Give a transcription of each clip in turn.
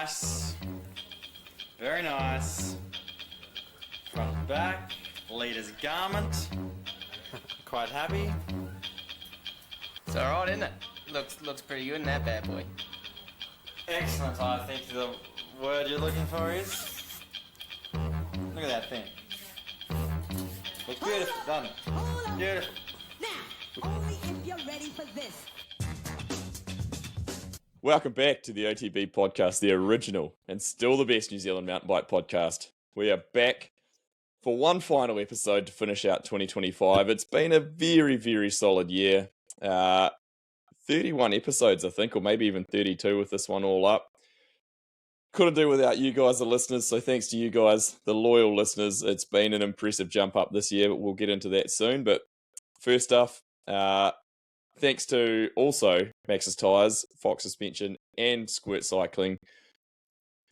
nice. Very nice. Front and back. Leader's garment. Quite happy. It's alright, isn't it? Looks pretty good in that bad boy. Excellent, I think the word you're looking for is... Look at that thing. Looks beautiful, doesn't it? Beautiful. Now, only if you're ready for this. Welcome back to the OTB podcast, the original and still the best New Zealand mountain bike podcast. We are back for one final episode to finish out 2025. It's been a very, very solid year. 31 episodes, I think, or maybe even 32 with this one all up. Couldn't do without you guys, the listeners, so thanks to you guys, the loyal listeners. It's been an impressive jump up this year, but we'll get into that soon. But first off, thanks to also Maxxis Tyres, Fox Suspension, and Squirt Cycling.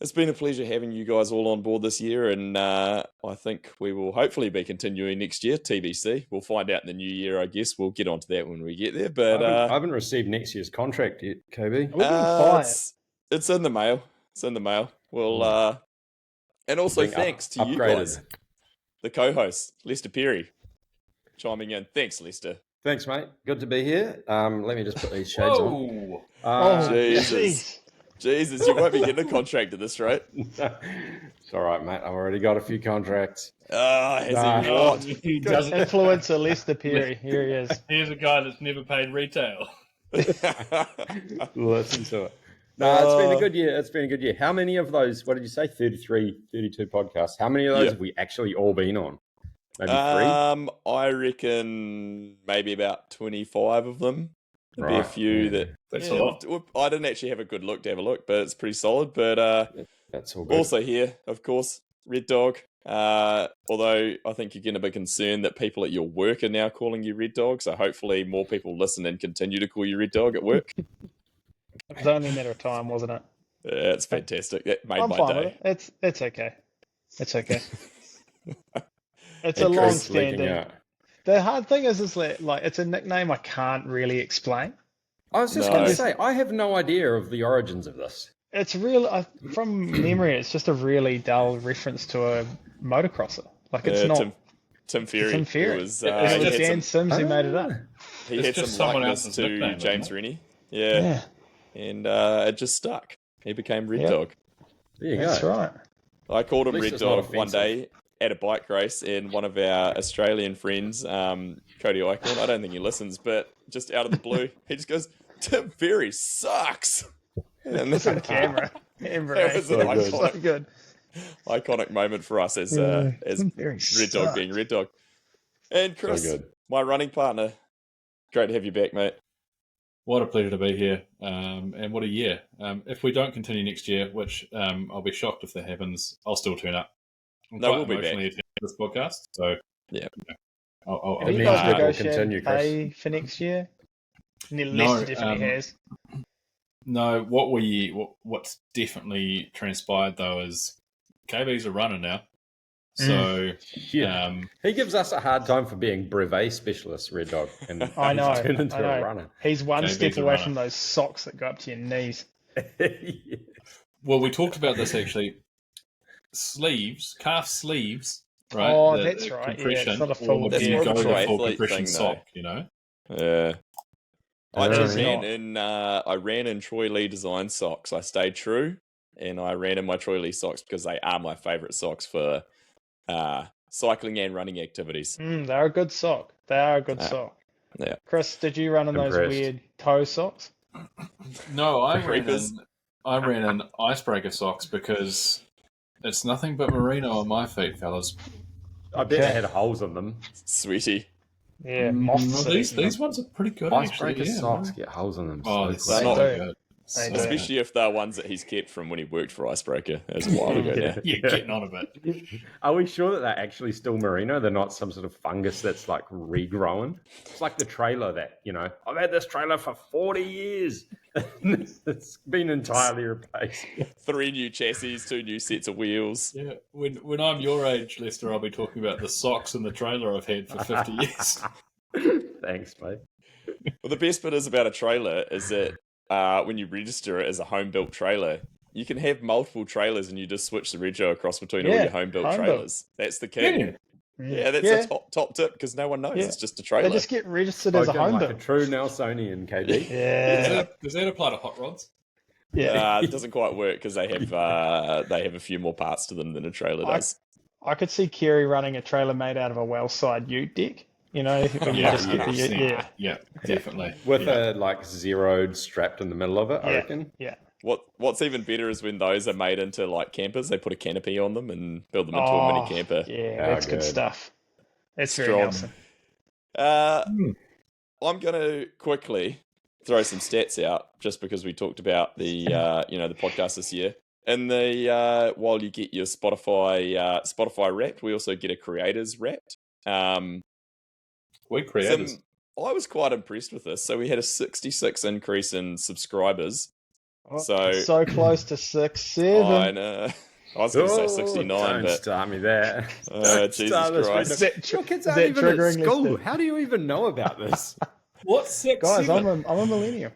It's been a pleasure having you guys all on board this year, and I think we will hopefully be continuing next year, TBC. We'll find out in the new year, I guess. We'll get onto that when we get there. But I haven't received next year's contract yet, KB. It's in the mail. It's in the mail. We'll, and also thanks to you guys, the co-host, Lester Perry, chiming in. Thanks, Lester. Thanks, mate. Good to be here. Let me just put these shades on. Jesus, you won't be getting a contract at this rate. It's all right, mate. I've already got a few contracts. Has he not? He doesn't. Influencer Lester Perry. Here he is. Here's a guy that's never paid retail. Listen to it. No, it's been a good year. It's been a good year. How many of those, what did you say, 33, 32 podcasts? How many of those have we actually all been on? Maybe 3? I reckon maybe about 25 of them. There'd be a few that... That's a lot. I didn't actually have a good look to have a look, but it's pretty solid. But that's all good. Also here, of course, Red Dog. Although I think you're going to be concerned that people at your work are now calling you Red Dog, so hopefully more people listen and continue to call you Red Dog at work. It was only a matter of time, wasn't it? Yeah, it's fantastic. That made I'm my fine day. with it. It's okay. It's okay. It's a long-standing... The hard thing is like it's a nickname I can't really explain. I was just going to say, I have no idea of the origins of this. It's real, from memory, it's just a really dull reference to a motocrosser. Like it's not Tim Ferry. Tim Ferry. It was Dan Sims who made it up. He had some likeness to nickname, James Rennie. Yeah. And it just stuck. He became Red Dog. There you go. That's right. I called him Red Dog one day at a bike race, and one of our Australian friends, Cody Eichhorn, I don't think he listens, but just out of the blue, he just goes, Tim Ferry sucks. And It's on camera. That was an so good. iconic moment for us as Red Dog being Red Dog. And Chris, my running partner, great to have you back, mate. What a pleasure to be here, and what a year. If we don't continue next year, which I'll be shocked if that happens, I'll still turn up. We'll be back. This podcast, so yeah. Have you guys negotiated pay for next year? Lester definitely has. No, what's definitely transpired though is KB's a runner now. So he gives us a hard time for being brevet specialist, Red Dog, and I know, turned into a runner. He's one step away from those socks that go up to your knees. Well, we talked about this actually. Calf sleeves, right? Oh, that's right. Yeah, it's not a full. That's more of a triathlete compression thing, sock, you know. Yeah. I ran in Troy Lee design socks. I stayed true, and I ran in my Troy Lee socks because they are my favourite socks for cycling and running activities. They're a good sock. Sock. Yeah. Chris, did you run in those weird toe socks? No, I ran in icebreaker socks because it's nothing but merino on my feet, fellas. I bet they had holes in them. Sweetie. Yeah, these ones are pretty good. Icebreaker socks get holes in them. Oh, they're not good. Especially if they're ones that he's kept from when he worked for Icebreaker. That was a while ago now. Yeah, getting on a bit. Are we sure that they're actually still merino? They're not some sort of fungus that's like regrowing? It's like the trailer that, I've had this trailer for 40 years. It's been entirely replaced. 3 new chassis, 2 new sets of wheels. Yeah, when I'm your age, Lester, I'll be talking about the socks and the trailer I've had for 50 years. Thanks, mate. Well, the best bit is about a trailer is that when you register it as a home-built trailer, you can have multiple trailers and you just switch the rego across between all Yeah, your home-built home-built. trailers. That's the key. Yeah. Yeah, that's a top tip because no one knows. Yeah. It's just a trailer. They just get registered as a Spoken home like a build. true Nelsonian, KB. Yeah. Does that apply to hot rods? Yeah. It doesn't quite work because they have a few more parts to them than a trailer does. I could see Kerry running a trailer made out of a well-side ute deck. You know, when you just get the ute. Yeah, definitely. With a like zeroed strapped in the middle of it, I reckon. Yeah. What's even better is when those are made into like campers. They put a canopy on them and build them into a mini camper. Yeah, that's good stuff. That's very Strong. Nelson. I'm going to quickly throw some stats out just because we talked about the the podcast this year. And the while you get your Spotify Wrapped, we also get a Creators Wrapped. We creators. I was quite impressed with this. So we had a 66 increase in subscribers. Oh, So close to 6-7. I know. I was going to say 69, don't but start me there. Jesus Start Christ. Your kids is aren't that even at triggering school. listed? How do you even know about this? What's 6? Guys, I'm a millennial.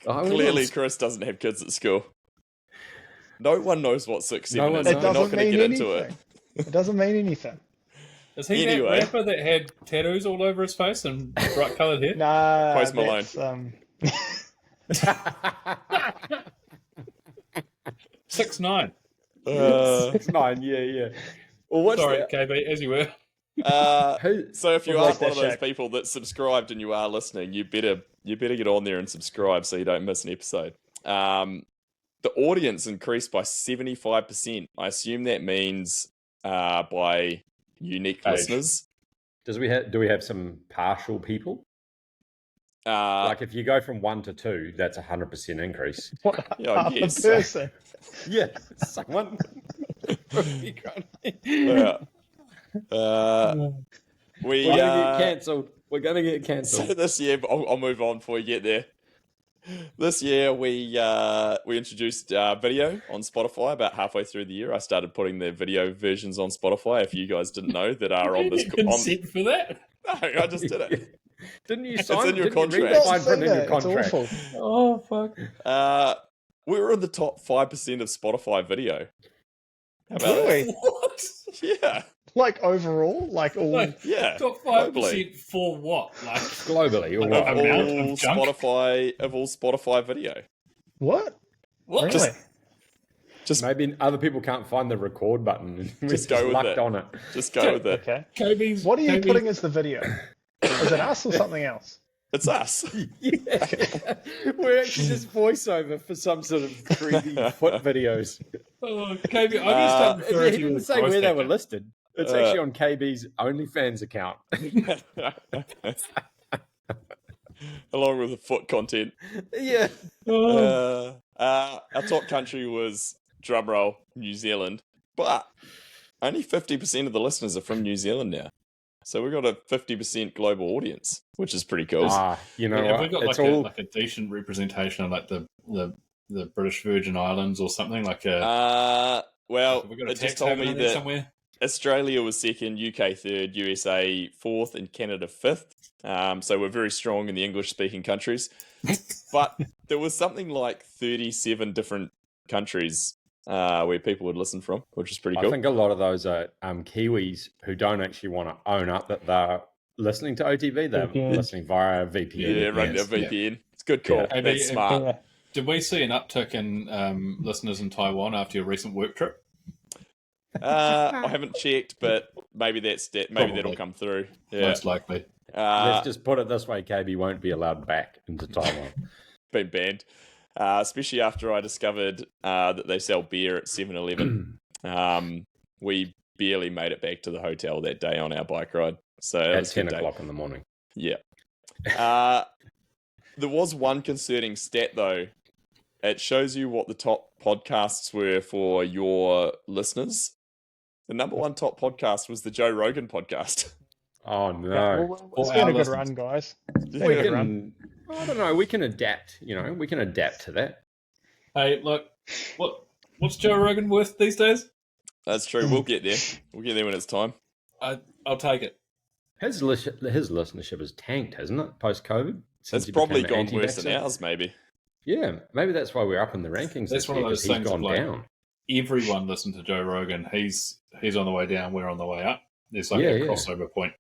Clearly, Chris doesn't have kids at school. No one knows what 6-7 No one is. knows. We're It not doesn't going to mean get anything. into it. It doesn't mean anything. Is he Anyway. that rapper that had tattoos all over his face and bright coloured hair? Nah, Post Malone. that's, 6'9". 6'9", yeah. Well, what's Sorry, that? KB, as you were. So if you We'll are make one of that those shape. people that subscribed and you are listening, you better get on there and subscribe so you don't miss an episode. The audience increased by 75%. I assume that means by unique Age. listeners. Do we have some partial people? Like if you go from 1 to 2, that's 100% increase. what, Yeah, I half a guess. person. Yeah, someone. Yeah. We We're gonna get cancelled. We're gonna get So cancelled. this year, I'll move on before we get there. This year, we introduced video on Spotify about halfway through the year. I started putting the video versions on Spotify. If you guys didn't know that are on this, consent for that? no, I just did it. Didn't you It's sign? in your didn't you read contract. the fine print in your It's contract? awful. Oh, fuck. We were in the top 5% of Spotify video. How about Really? What? that? Yeah, Like overall, like all. Like, yeah. top globally. 5% for what? Like, Globally, or Of what? amount of junk? all Spotify video. What? what? Really? Just Maybe other people can't find the record button. And we Just go with lucked it. on it. just go with it. Okay. KB's, What are you KB's putting as the video? Is it us or something else? It's us. Yeah. We're actually just voiceover for some sort of 3D foot videos. Oh, KB, I'm going to start He referring to you didn't as say growth where they were hacker. listed. It's actually on KB's OnlyFans account. Along with the foot content. Yeah. Our top country was, drumroll, New Zealand. But only 50% of the listeners are from New Zealand now. So we've got a 50% global audience, which is pretty cool. You know Have what? we got It's like, all like a decent representation of like the British Virgin Islands or something? Like a, Well, have we got a it tax just told haven me in there that somewhere? Australia was second, UK third, USA fourth, and Canada fifth. So we're very strong in the English-speaking countries. But there was something like 37 different countries where people would listen from, which is pretty cool. I think a lot of those are Kiwis who don't actually want to own up that they're listening to OTB. They're VPN. listening via VPN. Yeah, running Yes, a VPN. It's a good call. Yeah. That's smart. Yeah. Did we see an uptick in listeners in Taiwan after your recent work trip? I haven't checked, but maybe maybe Probably. that'll come through. Yeah. Most likely. Let's just put it this way, KB won't be allowed back into Taiwan. Been banned. Especially after I discovered that they sell beer at 7-Eleven. We barely made it back to the hotel that day on our bike ride. So it At was a good 10 day. o'clock in the morning. Yeah. There was one concerning stat, though. It shows you what the top podcasts were for your listeners. The number one top podcast was the Joe Rogan podcast. Oh, no. Well, it's For been our a good listeners. run, guys. It's been We a good run. can, I don't know, we can adapt, we can adapt to that. Hey, look, what's Joe Rogan worth these days? That's true. We'll get there. We'll get there when it's time. I'll take it. His listenership has tanked, hasn't it, post-COVID? Since It's he probably became gone worse than anti-vaxxer? ours, maybe. Yeah, maybe that's why we're up in the rankings. That's one of those he's things gone of, like, down. Everyone listened to Joe Rogan. He's on the way down. We're on the way up. There's like a crossover point.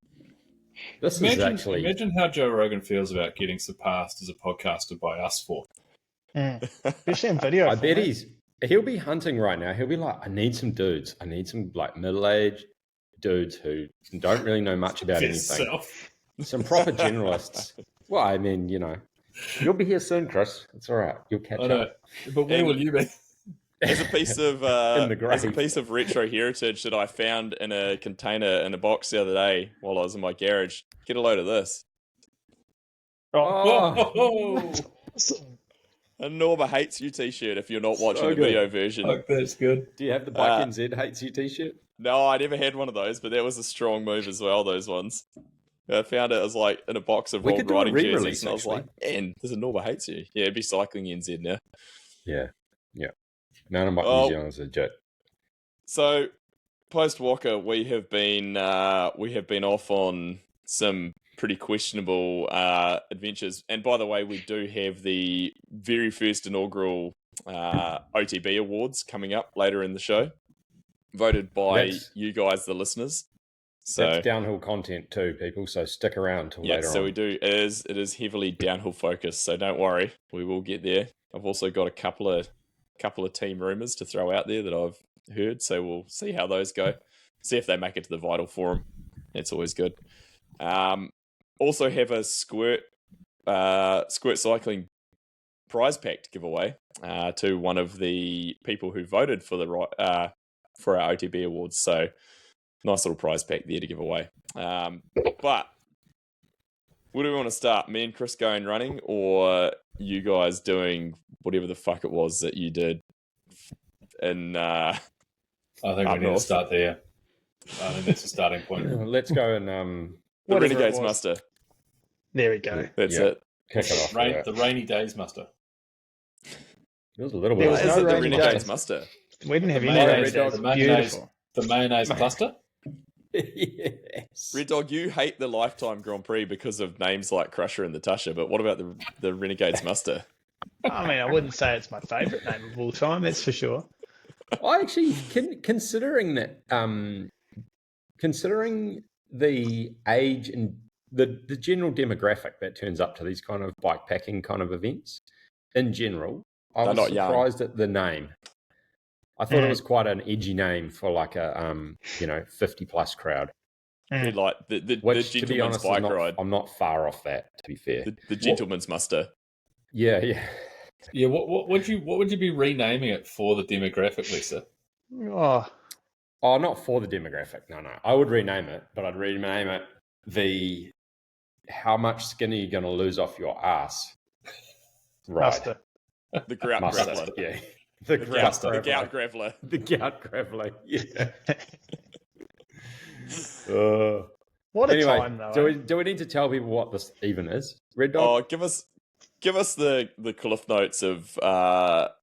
Imagine how Joe Rogan feels about getting surpassed as a podcaster by us four. Especially in video. I bet he'll be hunting right now. He'll be like, I need some dudes. I need some like middle-aged dudes who don't really know much about anything. Some proper generalists. Well, I mean, you'll be here soon, Chris. It's all right. You'll catch up. But where will you be? There's a piece of retro heritage that I found in a container in a box the other day while I was in my garage. Get a load of this. Oh. A Norma Hates You t-shirt if you're not watching the video version. Oh, that's good. Do you have the Bike NZ Hates You t-shirt? No, I never had one of those, but that was a strong move as well, those ones. I found it as like in a box of rolled riding jerseys, and I was like, man, there's a Norma Hates You. Yeah, it'd be Cycling NZ now. Yeah. Mountain Bike New Zealand's a joke. So, post Walker, we have been off on some pretty questionable adventures. And by the way, we do have the very first inaugural OTB awards coming up later in the show, voted by you guys, the listeners. So that's downhill content too, people. So stick around till later on. Yeah, so we do. It is heavily downhill focused. So don't worry, we will get there. I've also got a couple of team rumors to throw out there that I've heard. So we'll see how those go. See if they make it to the Vital Forum. It's always good. Also have a Squirt Cycling prize pack to give away to one of the people who voted for for our OTB awards. So nice little prize pack there to give away. But where do we want to start? Me and Chris going running, or you guys doing whatever the fuck it was that you did? And I think we need to start there. I think that's the starting point. Let's go and the Renegades muster. There we go. That's it. Kick it off. The rainy days muster. It was a little bit. There was no the rainy Renegades days. muster. We didn't have any rainy days. Beautiful. The mayonnaise cluster. Yes. Red Dog, you hate the Lifetime Grand Prix because of names like Crusher and the Tusher, but what about the Renegades muster? I mean, I wouldn't say it's my favourite name of all time, that's for sure. I actually, considering the age and the general demographic that turns up to these kind of bike packing kind of events, in general, I was surprised at the name. I thought it was quite an edgy name for like a 50+ crowd. Like the Which, gentleman's to be honest, bike ride. I'm not far off that, to be fair. The gentleman's muster. Yeah. Yeah, what would you be renaming it for the demographic, Lisa? Oh, not for the demographic. No. I would rename it, but I'd rename it the how much skin are you going to lose off your ass? Right. Muster. The grout Muster, graveler. yeah. The gout graveler. The gout graveler, yeah. What a time, though. Do we need to tell people what this even is? Red Dog? Oh, give us the cliff notes of how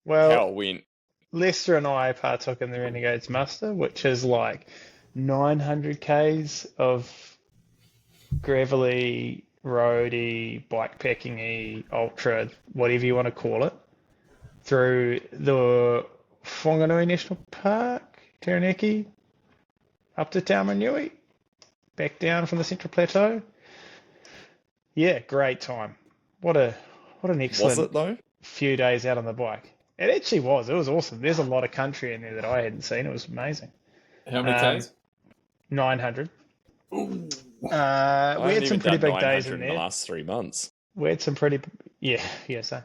it went. Lester and I partook in the Renegades Muster, which is like 900 Ks of gravelly, roady, bikepacking-y, ultra, whatever you want to call it, through the Whanganui National Park, Taranaki, up to Taumarunui, back down from the Central Plateau. Yeah, great time. What an excellent few days out on the bike. It actually was. It was awesome. There's a lot of country in there that I hadn't seen. It was amazing. How many Ks? 900. We had some pretty big days in there. In the last 3 months. We had some pretty, so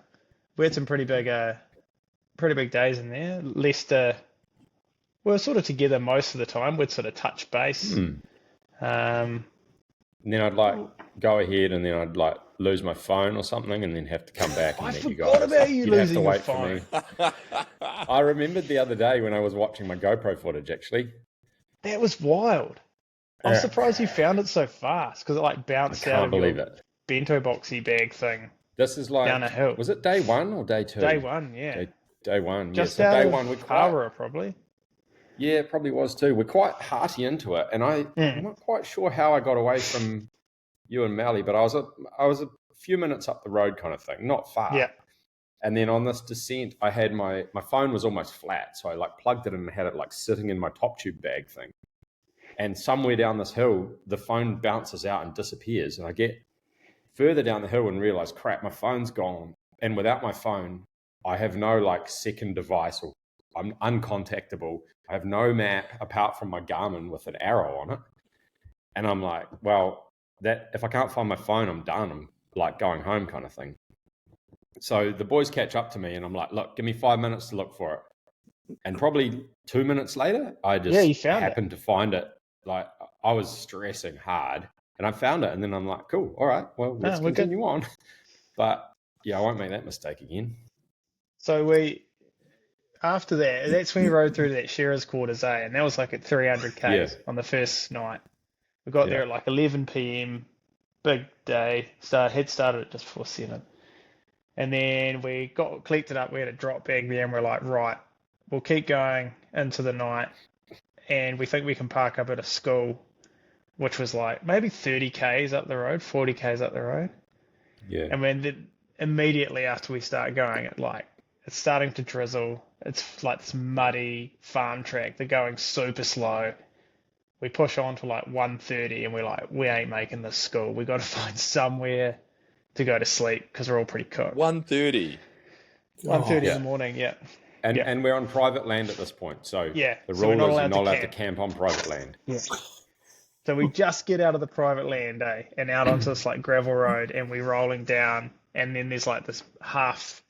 we had some pretty big days in there. Lester, we were sort of together most of the time. We'd sort of touch base. And then I'd go ahead and then I'd lose my phone or something and then have to come back and meet you guys. I forgot about you losing your phone. I remembered the other day when I was watching my GoPro footage, actually. That was wild. I'm surprised you found it so fast because it bounced out of your bento boxy bag thing. This is down a hill. Was it day 1 or day 2? Day 1, yeah. Day 1, Just yeah. So out day of 1, probably. Yeah, it probably was too. We're quite hearty into it, and I'm not quite sure how I got away from you and Mally, but I was a few minutes up the road kind of thing, not far. Yeah. And then on this descent, I had my phone was almost flat. So I like plugged it in and had it like sitting in my top tube bag thing. And somewhere down this hill, the phone bounces out and disappears. And I get further down the hill and realize, crap, my phone's gone. And without my phone, I have no like second device, or I'm uncontactable. I have no map apart from my Garmin with an arrow on it. And I'm like, well, that if I can't find my phone, I'm done. I'm like going home kind of thing. So the boys catch up to me and I'm like, look, give me 5 minutes to look for it. And probably 2 minutes later, I just happened to find it. Like I was stressing hard and I found it. And then I'm like, cool. All right, well, let's continue on. But yeah, I won't make that mistake again. So after that, that's when we rode through that Shearer's Quarters, and that was like at 300 k's on the first night. We got there at like 11 p.m. Big day. Had started at just before 7. And then we got collected up. We had a drop bag there, and we're like, right, we'll keep going into the night, and we think we can park up at a school, which was like maybe 30 k's up the road, 40 k's up the road. Yeah. And then immediately after we start going, it's starting to drizzle. It's like this muddy farm track. They're going super slow. We push on to like 1:30 and we're like, we ain't making this school. We got to find somewhere to go to sleep because we're all pretty cooked. 1:30. 1:30 in the morning, yeah. And we're on private land at this point. So the rule so we're not is you're not allowed to camp. camp on private land. Yeah. So we just get out of the private land, and out onto this like gravel road, and we're rolling down, and then there's like this half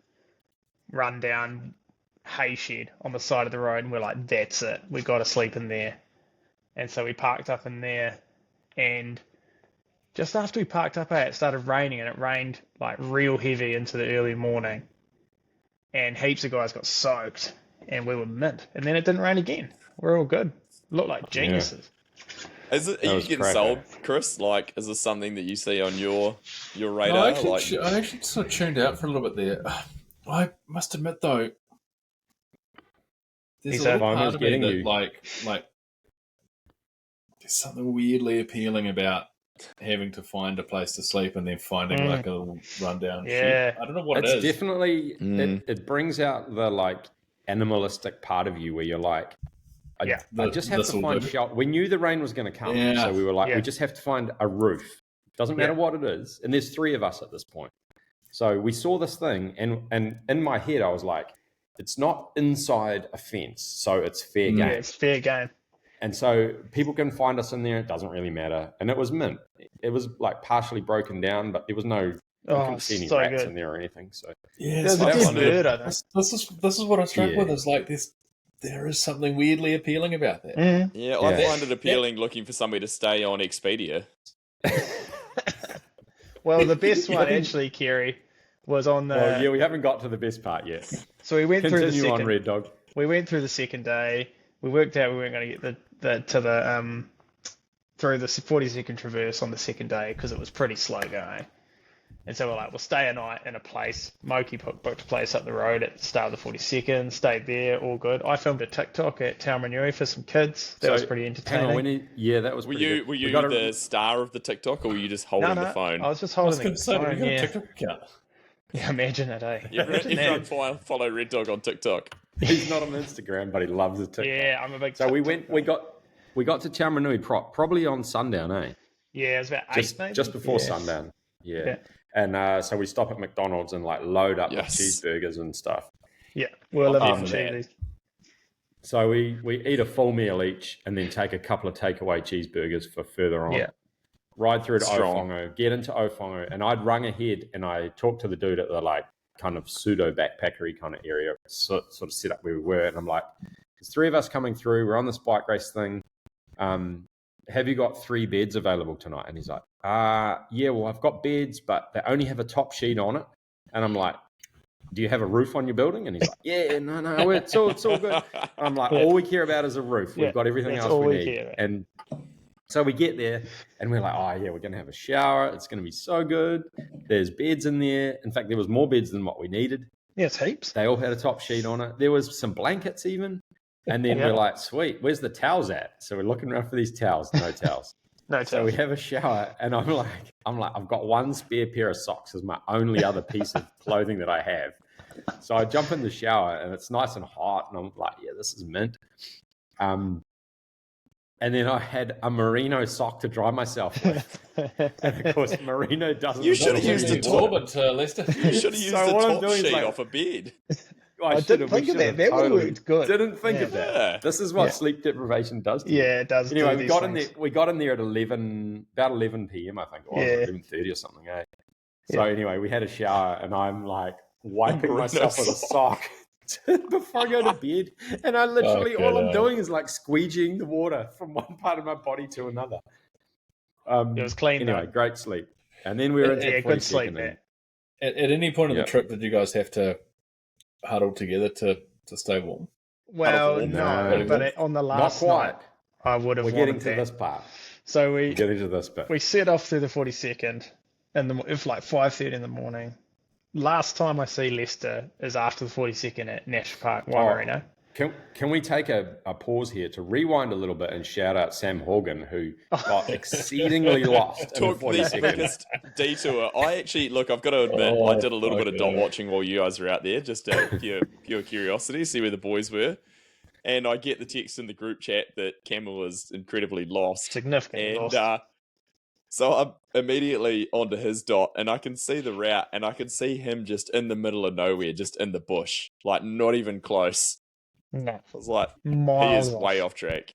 rundown hay shed on the side of the road, and we're like, that's it, we got to sleep in there. And so we parked up in there, and just after we parked up, it started raining, and it rained like real heavy into the early morning, and heaps of guys got soaked, and we were mint. And then it didn't rain again. We're all good. Looked like geniuses. Are you getting sold, Chris? Like, is this something that you see on your radar? I actually sort of tuned out for a little bit there. I must admit, though, there's a little part of me that, like, there's something weirdly appealing about having to find a place to sleep and then finding like a little rundown sheet. I don't know what it is. It's definitely, it brings out the like animalistic part of you where you're like, I just have to find shelter. We knew the rain was going to come, so we were like, we just have to find a roof. Doesn't matter what it is. And there's 3 of us at this point. So we saw this thing, and in my head, I was like, it's not inside a fence, so it's fair game. Yeah, it's fair game. And so people can find us in there. It doesn't really matter. And it was mint. It was like partially broken down, but there was no, you couldn't see any rats in there or anything. So there's a dead bird, I think. This is what I'm struck with. Is like there is something weirdly appealing about that. Yeah, I find it appealing looking for somebody to stay on Expedia. Well, the best one actually, Kerry, was on the... Well, we haven't got to the best part yet. So we went through the second... on, Red Dog. We went through the second day. We worked out we weren't going to get through the 40-second traverse on the second day because it was pretty slow going. And so we're like, we'll stay a night in a place. Moki booked a place up the road at the start of the 42nd, stayed there, all good. I filmed a TikTok at Tauranui for some kids. That was pretty entertaining. That was pretty good. Were you the star of the TikTok, or were you just holding the phone? I was just holding the phone, a TikTok account. Yeah, imagine it, eh? Everyone follow Red Dog on TikTok. He's not on Instagram, but he loves the TikTok. Yeah, I'm a big So TikTok we got to Tauranui probably on sundown, eh? Yeah, it was about 8 maybe? Just before sundown. Yeah. And so we stop at McDonald's and like load up with cheeseburgers and stuff. Yeah, we're living for cheese. So we eat a full meal each and then take a couple of takeaway cheeseburgers for further on. Yeah. Ride through to Ofongo, get into Ofongo, and I'd rung ahead and I talked to the dude at the like kind of pseudo backpackery kind of area, sort of set up where we were, and I'm like, there's 3 of us coming through, we're on this bike race thing. Have you got 3 beds available tonight? And he's like, yeah, well, I've got beds, but they only have a top sheet on it. And I'm like, do you have a roof on your building? And he's like, yeah, no, it's all good. I'm like, all we care about is a roof. We've got everything else we need. And so we get there and we're like, oh yeah, we're going to have a shower. It's going to be so good. There's beds in there. In fact, there was more beds than what we needed. Yes, heaps. They all had a top sheet on it. There was some blankets even. And then we're like, sweet, where's the towels at? So we're looking around for these towels. No towels. So we have a shower, and I'm like, I've got 1 spare pair of socks as my only other piece of clothing that I have. So I jump in the shower and it's nice and hot, and I'm like, yeah, this is mint. And then I had a merino sock to dry myself with. And of course, merino doesn't. You should have used the top. Lester. You should have used So the what I'm top doing is sheet like- off a bed. I didn't think of that. That would have worked good. Didn't think of Yeah. that. Yeah. This is what Yeah. sleep deprivation does to you. Yeah, it does. Anyway, do we these got in things. there. We got in there at about 11 p.m. I think, or Yeah. 11:30 or something. Eh? So Yeah. anyway, we had a shower, and I'm like wiping Merino myself with a sock before I go to bed, and I literally Okay, all I'm no. doing is like squeegeeing the water from one part of my body to another. It was clean, Anyway, though. great sleep, and then we were into Yeah, the good 42nd sleep, and- man. At any point in Yeah. the trip, did you guys have to huddle together to stay warm? Well, warm. no, No. but on the Not last quite. night, I would have We're getting wanted to that. this part. So We're getting to this bit. we set off through the 42nd, and it's like 5:30 in the morning. Last time I see Leicester is after the 42nd at National Park, Waimarino. Can we take a pause here to rewind a little bit and shout out Sam Horgan, who got exceedingly lost in the Took the 42nd. biggest detour. I actually, look, I've got to admit, I did a little bit of dot watching while you guys were out there, just out of pure curiosity, see where the boys were. And I get the text in the group chat that Camel was incredibly lost. Significantly And lost. so I'm immediately onto his dot, and I can see the route, and I can see him just in the middle of nowhere, just in the bush, like not even close. No, I was like, he miles is off. way off track.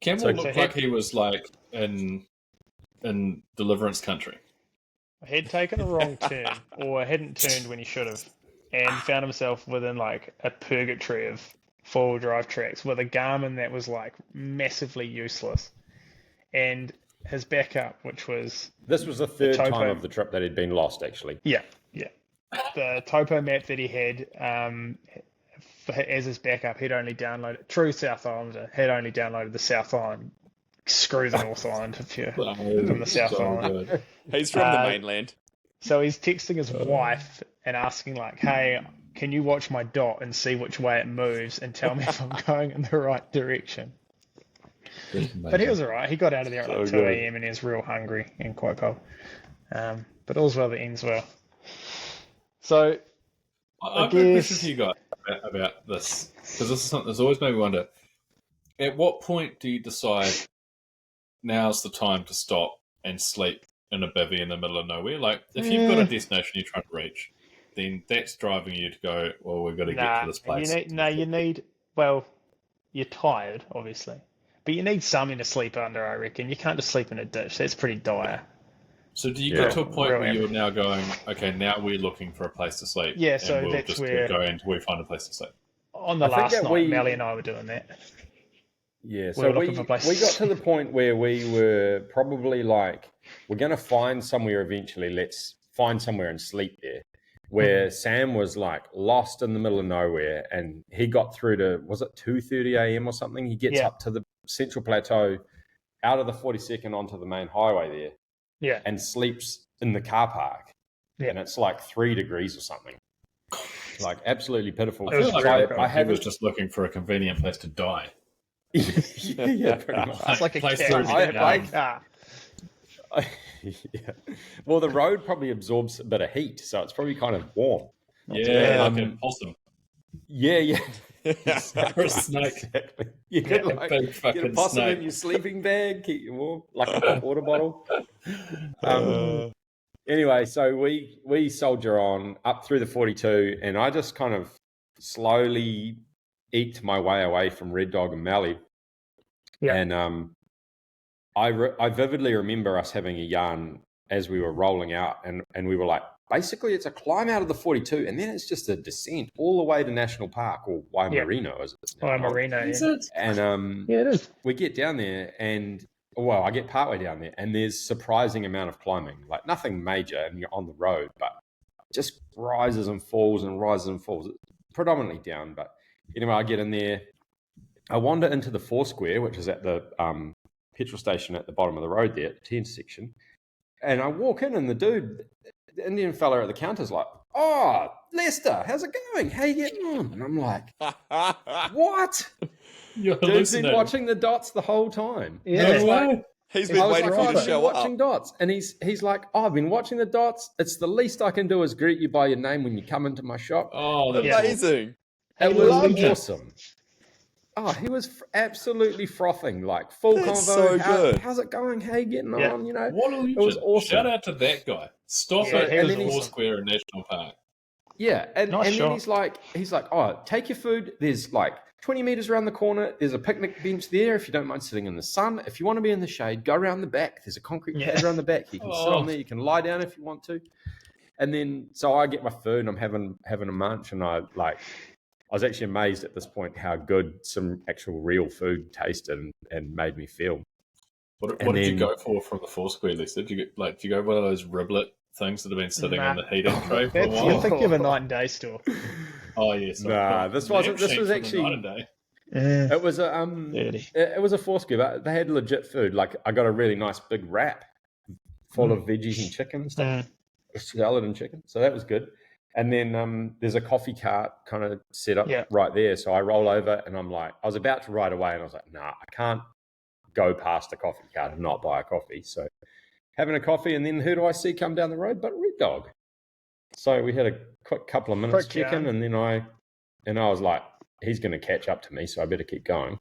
Campbell So looked like he was like in Deliverance country. He'd taken a wrong turn, or hadn't turned when he should have, and found himself within like a purgatory of four-wheel drive tracks with a Garmin that was like massively useless, and his backup, which was This was the third topo. time of the trip that he'd been lost, actually. yeah, the topo map that he had as his backup. He'd only downloaded true South Islander. Had only downloaded the South Island. Screw the North Island if you're from the South Island. Good. He's from the mainland. So he's texting his wife and asking like, "Hey, can you watch my dot and see which way it moves and tell me if I'm going in the right direction?" But he was alright. He got out of there at like 2 a.m. and he was real hungry and quite cold. But all's well that ends well. So I've got a guess- question for you guys about this, because this is something that's always made me wonder. At what point do you decide now's the time to stop and sleep in a bivvy in the middle of nowhere? Like, if you've got a destination you're trying to reach, then that's driving you to go, well, we've got to get to this place. you need, well, you're tired, obviously. But you need something to sleep under, I reckon. You can't just sleep in a ditch. That's pretty dire. So do you Yeah. get to a point Real where am- you're now going, okay, now we're looking for a place to sleep? Yeah, and so we'll that's just where- go until we find a place to sleep. On the I think last that night, Melly and I were doing that. Yeah, We so were we looking for places. got to the point where we were probably like, we're going to find somewhere eventually. Let's find somewhere and sleep there. Where Sam was like lost in the middle of nowhere, and he got through to, was it 2:30 a.m. or something? He gets Yeah. up to the Central Plateau, out of the 42nd onto the main highway there, Yeah. and sleeps in the car park. Yeah. And it's like 3 degrees or something. Like absolutely pitiful. I feel like I he was haven't. just looking for a convenient place to die. Yeah, pretty much. It's like a Place cat to in be a down. car. Yeah. Well, the road probably absorbs a bit of heat, so it's probably kind of warm. Yeah, bad. like a possum. Yeah. Or a snake. Exactly. You could A like, big get a fucking possum snake. in your sleeping bag, keep you warm, like a hot water bottle. Anyway, so we soldier on up through the 42, and I just kind of slowly eked my way away from Red Dog and Mallee. Yeah. And I vividly remember us having a yarn as we were rolling out, and we were like, basically, it's a climb out of the 42, and then it's just a descent all the way to National Park, or Waimarino, as it's now called. Marino. Is Yeah. it? And Yeah, it is. we get down there, and well, I get partway down there, and there's surprising amount of climbing, like nothing major, and you're on the road, but just rises and falls and rises and falls. It's predominantly down, but anyway, I get in there. I wander into the Foursquare, which is at the petrol station at the bottom of the road there, at the 10 section, and I walk in, and the Indian fella at the counter's like, "Oh, Lester, how's it going? How you getting on?" And I'm like, "What?" You're Dude's been hallucinating. watching the dots the whole time. Yeah. No way. He's I been was waiting like, for you I've to been show watching up. dots, and he's like, oh, I've been watching the dots. It's the least I can do is greet you by your name when you come into my shop. Oh, that's Yeah. Amazing. It He was loved it. awesome. Oh, he was absolutely frothing, like full That's convo. so good. How's it going? How you getting Yeah. on? You know, What a legend. it was awesome. Shout out to that guy. Stop Yeah, at he was the awesome. Foursquare National Park. Yeah, and Nice then shot. he's like, oh, take your food. There's like 20 meters around the corner. There's a picnic bench there if you don't mind sitting in the sun. If you want to be in the shade, go around the back. There's a concrete pad Yeah. around the back. You can sit on there. You can lie down if you want to. And then so I get my food and I'm having a munch, and I was actually amazed at this point how good some actual real food tasted and made me feel. What And did you then- go for from the Foursquare list? Did you go one of those riblet things that have been sitting Nah. in the heating tray for a That's, while? I think you have a night and day store. Oh yes. Nah, this wasn't. This was actually. Yeah. It was a Dirty. It was a Foursquare, but they had legit food. Like I got a really nice big wrap full of veggies and chicken and stuff, salad and chicken. So that was good. And then there's a coffee cart kind of set up right there. So I roll over and I'm like, I was about to ride away and I was like, nah, I can't go past a coffee cart and not buy a coffee. So having a coffee, and then who do I see come down the road but Red Dog? So we had a quick couple of minutes chicken, and then I was like, he's going to catch up to me, so I better keep going.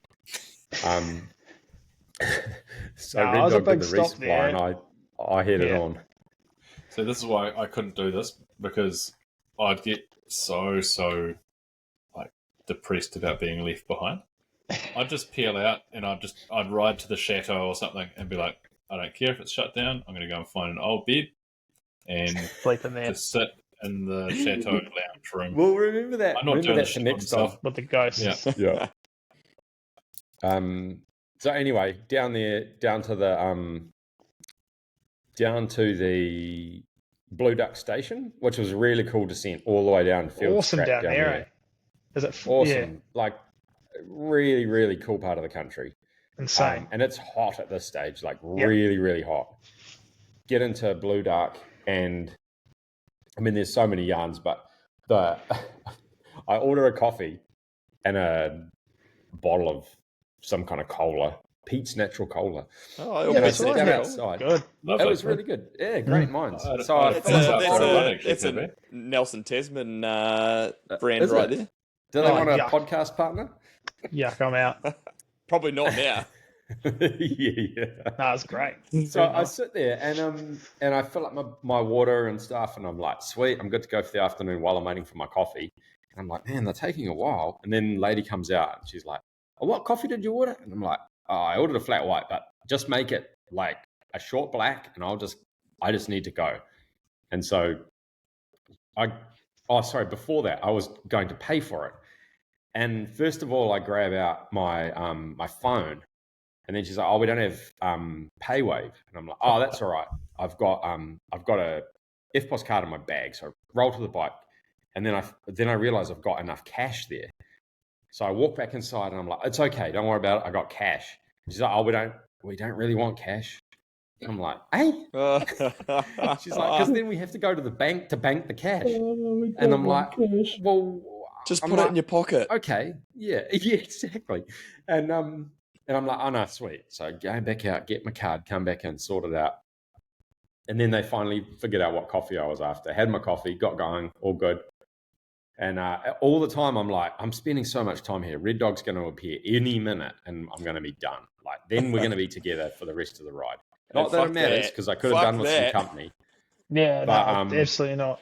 So No, Red Dog did big the stop resupply, there. and I headed on. So this is why I couldn't do this, because I'd get so like depressed about being left behind. I'd just peel out and I'd ride to the chateau or something and be like, I don't care if it's shut down. I'm going to go and find an old bed and Sleep in there just sit in the chateau lounge room. Well, remember that. I'm not Remember doing that this for shit next myself. time. with the ghosts. Yeah. Yeah. So anyway, down there, down to the Blue Duck Station, which was a really cool descent all the way down. Field Awesome Scrap down there. Eh? Is it Awesome, Yeah, like really, really cool part of the country. insane. And it's hot at this stage, like really, really hot. Get into Blue Duck, and I mean, there's so many yarns, but I order a coffee and a bottle of some kind of cola, Pete's Natural Cola. Oh, And I that's sit right. down Yeah. outside. Good. Lovely. It was really good. Yeah, great minds. I- So I- I That's Thumbs finished up up for for everyone, it. actually, it's a Toby. Nelson Tasman brand Is right it? there. Do they Oh, want a yuck. podcast partner? Yuck, I'm out. Probably not now. yeah. No, it's great. So I sit there and I fill up my water and stuff, and I'm like, sweet, I'm good to go for the afternoon while I'm waiting for my coffee. And I'm like, man, they're taking a while. And then lady comes out and she's like, oh, what coffee did you order? And I'm like, oh, I ordered a flat white, but just make it like a short black, and I just need to go. And so before that, I was going to pay for it. And first of all, I grab out my my phone, and then she's like, "Oh, we don't have PayWave," and I'm like, "Oh, that's all right. I've got a FPOS card in my bag." So I roll to the bike, and then I realize I've got enough cash there. So I walk back inside, and I'm like, "It's okay, don't worry about it. I got cash." And she's like, "Oh, we don't really want cash." And I'm like, "Hey." She's like, "Because then we have to go to the bank to bank the cash." And I'm like, "Well, Just I'm put it like, in your pocket. okay, yeah, exactly." And I'm like, "Oh no, sweet." So go back out, get my card, come back in, sort it out. And then they finally figured out what coffee I was after. Had my coffee, got going, all good. And all the time I'm like, I'm spending so much time here. Red Dog's going to appear any minute, and I'm going to be done. Like then we're going to be together for the rest of the ride. Not that fuck it matters, that. because I could have Fuck done with that. some company. Yeah, But, no, absolutely not.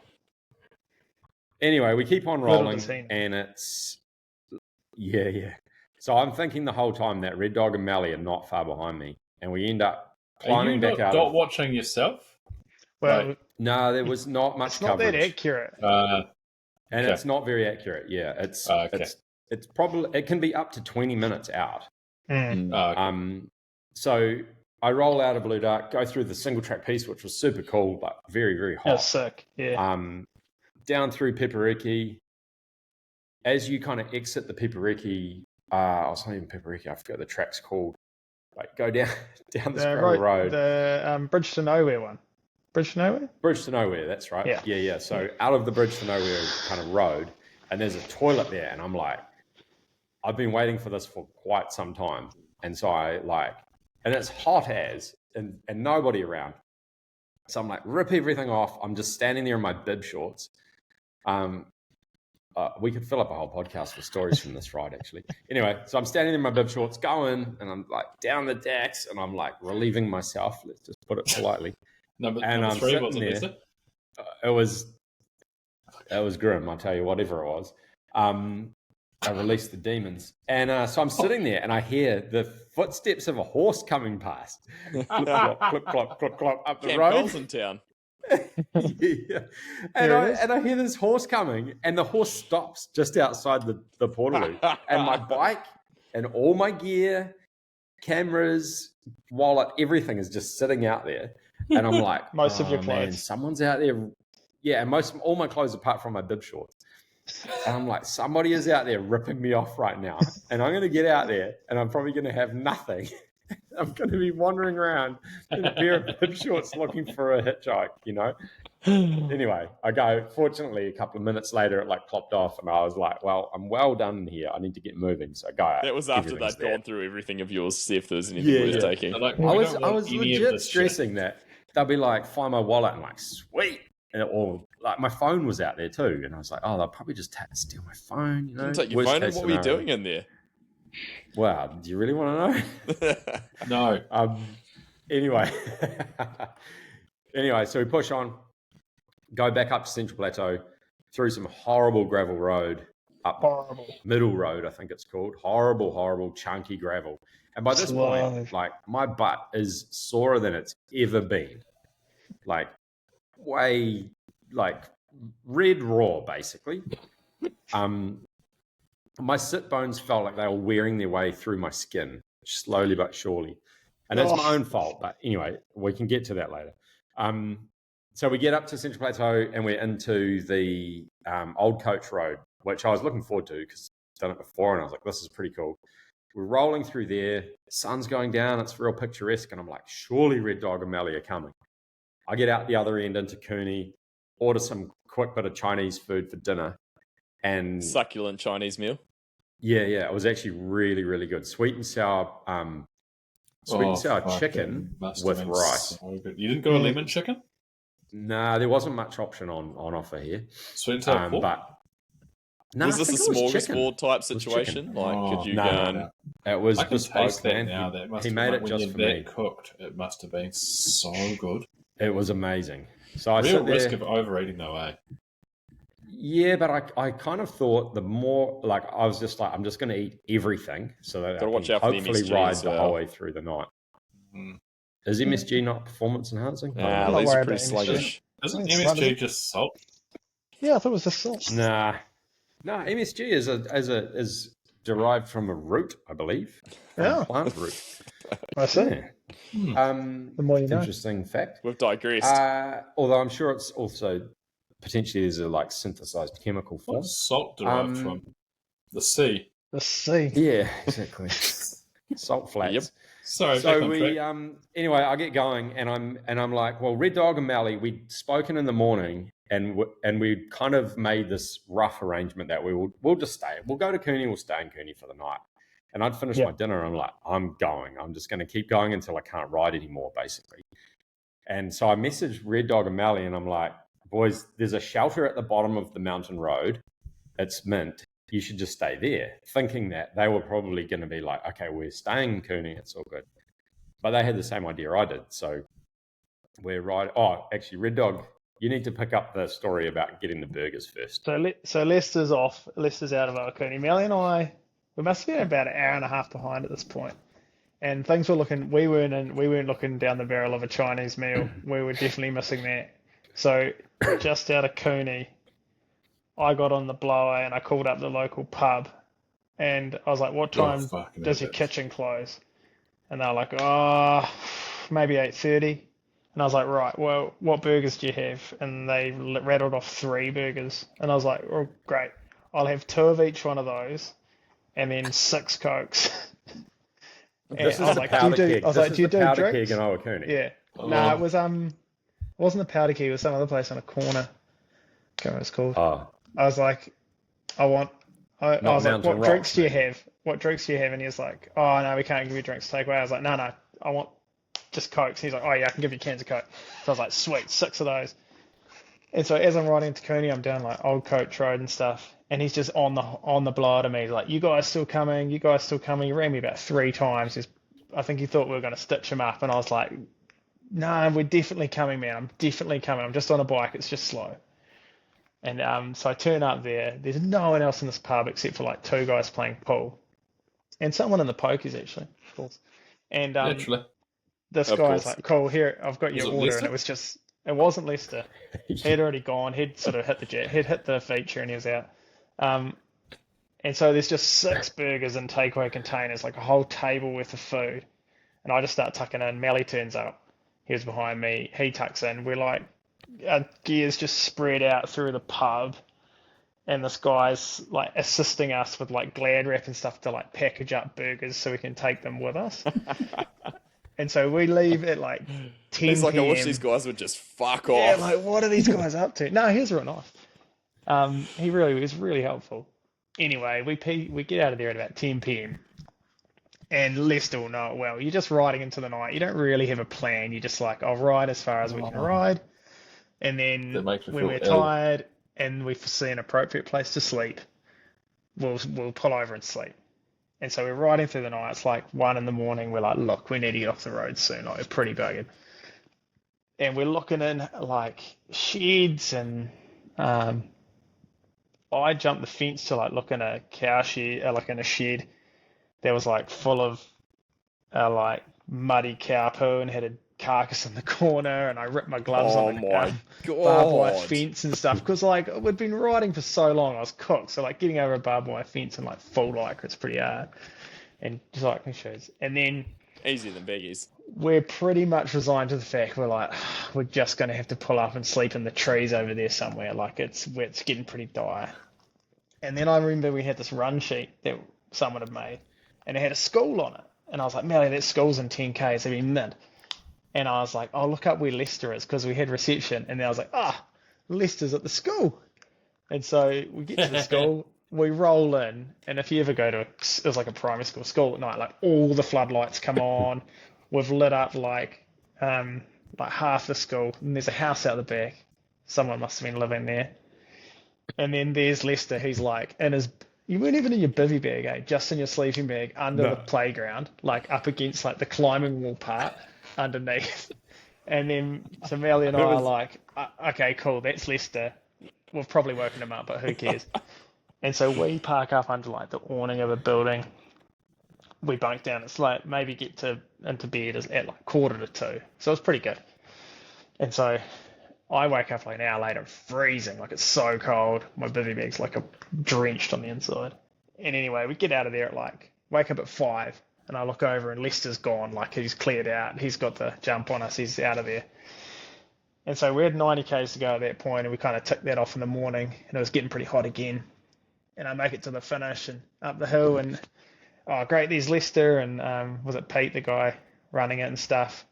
Anyway, we keep on Little rolling, descent. and it's yeah. So I'm thinking the whole time that Red Dog and Mally are not far behind me, and we end up Are you climbing back out. not watching yourself? Well, Right. No, there was not much it's not that coverage, accurate. and Okay. it's not very accurate. Yeah, it's Okay. it's probably, it can be up to 20 minutes out. Mm. Okay. So I roll out of Blue Duck, go through the single track piece, which was super cool, but very, very hot. That's sick. Yeah. Down through Peperiki. As you kind of exit the Peperiki, it's not even Peperiki, I forgot what the track's called. Like go down the gravel road. The Bridge to Nowhere one. Bridge to Nowhere? Bridge to Nowhere, that's right. Yeah. Yeah. So out of the Bridge to Nowhere kind of road, and there's a toilet there, and I'm like, I've been waiting for this for quite some time. And so I like and it's hot as, and nobody around. So I'm like, rip everything off. I'm just standing there in my bib shorts. We could fill up a whole podcast with stories from this ride, actually. Anyway, so I'm standing there in my bib shorts going, and I'm like down the decks, and I'm like relieving myself. Let's just put it politely. Number I'm 3 sitting wasn't there. is it? It was grim, I'll tell you, whatever it was. I released the demons. And so I'm sitting there and I hear the footsteps of a horse coming past. Clip, clop, clip, clop, clip, clop, up the Camp road. Bell's in town. Yeah. And I hear this horse coming, and the horse stops just outside the portaloo. And my bike and all my gear, cameras, wallet, everything is just sitting out there. And I'm like, Most of your man, clothes. someone's out there. Yeah, and all my clothes apart from my bib shorts. And I'm like, somebody is out there ripping me off right now. And I'm going to get out there, and I'm probably going to have nothing. I'm going to be wandering around in a pair of bib shorts looking for a hitchhike, you know? Anyway, I go. Fortunately, a couple of minutes later, it like plopped off, and I was like, well, I'm well done here. I need to get moving. So I go. That was after everything's they'd there. gone through everything of yours, see if there was anything worth taking. They're like, I "We was don't want any of legit this shit." stressing that. They'll be like, find my wallet, and like, sweet. And or like my phone was out there too, and I was like, oh, they'll probably just steal my phone. You know, Didn't take your Worst phone, and case what were you scenario. doing in there? Wow, do you really want to know? No. Anyway, so we push on, go back up to Central Plateau, through some horrible gravel road, up Horrible. Middle Road, I think it's called. Horrible, chunky gravel. And by this Slow. point, like my butt is sorer than it's ever been. Like way, like red raw, basically. My sit bones felt like they were wearing their way through my skin, slowly but surely. And it's my own fault. But anyway, we can get to that later. So we get up to Central Plateau and we're into the Old Coach Road, which I was looking forward to because I've done it before. And I was like, this is pretty cool. We're rolling through there. Sun's going down. It's real picturesque. And I'm like, surely Red Dog and Melly are coming. I get out the other end into Cooney, order some quick bit of Chinese food for dinner. And Succulent Chinese meal. yeah, it was actually really, really good. Sweet and sour chicken with rice. So good. You didn't go a lemon chicken? Nah, there wasn't much option on offer here. Sweet and sour pork? But no, Was I this a think it was chicken. smorgasbord type was chicken. situation? Like, could you go and... It was I can bespoke, taste that man. now. That must He have made been it when just you're for that me. cooked. It must have been so good. It was amazing. So I Real sit there. risk of overeating though, eh? Yeah, but I kind of thought the more, like, I was just like, I'm just going to eat everything so that Gotta I watch can out for the hopefully MSG ride as the well. whole way through the night. Mm. Is MSG not performance enhancing? Nah, Don't these worry are pretty about MSG. sluggish. Isn't It's MSG just salt? Yeah, I thought it was the salt. Nah, MSG is derived from a root, I believe. From Yeah. a plant root. I see. Yeah. The more you know. Interesting fact. We've digressed. Although I'm sure it's also potentially there's a like synthesized chemical form. What's salt derived from? The sea. The sea. Yeah, exactly. Salt flats. Yep. Sorry, back So on we track. anyway, I get going and I'm like, well, Red Dog and Mally, we'd spoken in the morning and we kind of made this rough arrangement that we'll just stay. We'll go to Cooney, we'll stay in Cooney for the night. And I'd finished my dinner and I'm like, I'm going. I'm just going to keep going until I can't ride anymore, basically. And so I messaged Red Dog and Mally and I'm like, boys, there's a shelter at the bottom of the mountain road. It's mint. You should just stay there, thinking that they were probably going to be like, okay, we're staying in Cooney. It's all good. But they had the same idea I did. So we're riding. Oh, actually, Red Dog, you need to pick up the story about getting the burgers first. So Leicester's off. Leicester's out of Okuni. Melly and I, we must have been about an hour and a half behind at this point. And things were looking. We weren't looking down the barrel of a Chinese meal. We were definitely missing that. So just out of Cooney, I got on the blower and I called up the local pub, and I was like, "What time fucking does your idiots. kitchen close?" And they're like, maybe 8:30. And I was like, right, well, what burgers do you have? And they rattled off 3 burgers. And I was like, oh, great. I'll have 2 of each one of those and then 6 Cokes. And This is I was the like, powder keg. I was This like, is do you the do powder drinks? keg in Owakuni. Yeah. Oh. No, it wasn't the powder keg. It was some other place on a corner. Can't remember what it's called. Oh, I was like, I was like, Mountain what Rocks, drinks do you maybe. have? What drinks do you have? And he was like, oh, no, we can't give you drinks takeaway. I was like, no, I want just Cokes. He's like, oh yeah, I can give you cans of Coke. So I was like, sweet, 6 of those. And so as I'm riding into Cooney, I'm down like Old Coach Road and stuff, and he's just on the blower to me. He's like, you guys still coming? You guys still coming? He ran me about 3 times. I think he thought we were going to stitch him up, and I was like, no, we're definitely coming, man. I'm definitely coming. I'm just on a bike. It's just slow. And so I turn up there. There's no one else in this pub except for like 2 guys playing pool, and someone in the pokies actually, of course. And Naturally. this Of guy's course. like, cool, here, I've got your Was it order, Leicester? and it wasn't Leicester. He'd already gone. He'd sort of hit the jet. He'd hit the feature, and he was out. And so there's just 6 burgers in takeaway containers, like a whole table worth of food. And I just start tucking in. Melly turns up. He was behind me. He tucks in. We're like, our gears just spread out through the pub. And this guy's like assisting us with like Glad wrap and stuff to like package up burgers so we can take them with us. And so we leave at like 10 He's like, I wish p.m. these guys would just fuck Yeah, off. like what are these guys up to? No, he was real nice. He really was really helpful. Anyway, we get out of there at about 10 p.m. And Lester will know it well. You're just riding into the night. You don't really have a plan. You're just like, I'll ride as far as we can ride. And then That makes me when feel we're ill. tired and we see an appropriate place to sleep, we'll pull over and sleep. And so we're riding through the night. It's like 1 in the morning. We're like, look, we need to get off the road soon. Like, we're pretty buggered. And we're looking in like sheds, and I jumped the fence to like look in a cow shed, like in a shed that was like full of like muddy cow poo and had a carcass in the corner, and I ripped my gloves Oh on the my barbed wire God. fence and stuff because like we'd been riding for so long, I was cooked. So like getting over a barbed wire fence and like full lycra, it's pretty hard. And cycling shoes. And then Easier than biggies. we're pretty much resigned to the fact we're like, we're just going to have to pull up and sleep in the trees over there somewhere. Like it's getting pretty dire. And then I remember we had this run sheet that someone had made, and it had a school on it. And I was like, Melly, that school's in 10K, it'd be mid. And I was like, I'll look up where Leicester is because we had reception. And then I was like, Leicester's at the school. And so we get to the school, we roll in, and if you ever go to it was like a primary school at night, like all the floodlights come on. We've lit up like half the school, and there's a house out the back. Someone must have been living there. And then there's Lester. He's like in his. You weren't even in your bivvy bag, eh? Just in your sleeping bag under the playground, like up against like the climbing wall part underneath. And then so Melly and I are like, okay, cool, that's Lester. We've probably woken him up, but who cares? And so we park up under like the awning of a building. We bunk down. It's like maybe get into bed at like 1:45. So it's pretty good. And so I wake up like an hour later, freezing, like it's so cold. My bivvy bag's like drenched on the inside. And anyway, we get out of there at like, wake up at 5, and I look over and Lester's gone, like he's cleared out. He's got the jump on us, he's out of there. And so we had 90 Ks to go at that point, and we kind of ticked that off in the morning, and it was getting pretty hot again. And I make it to the finish and up the hill, and oh great, there's Lester, and was it Pete, the guy running it and stuff.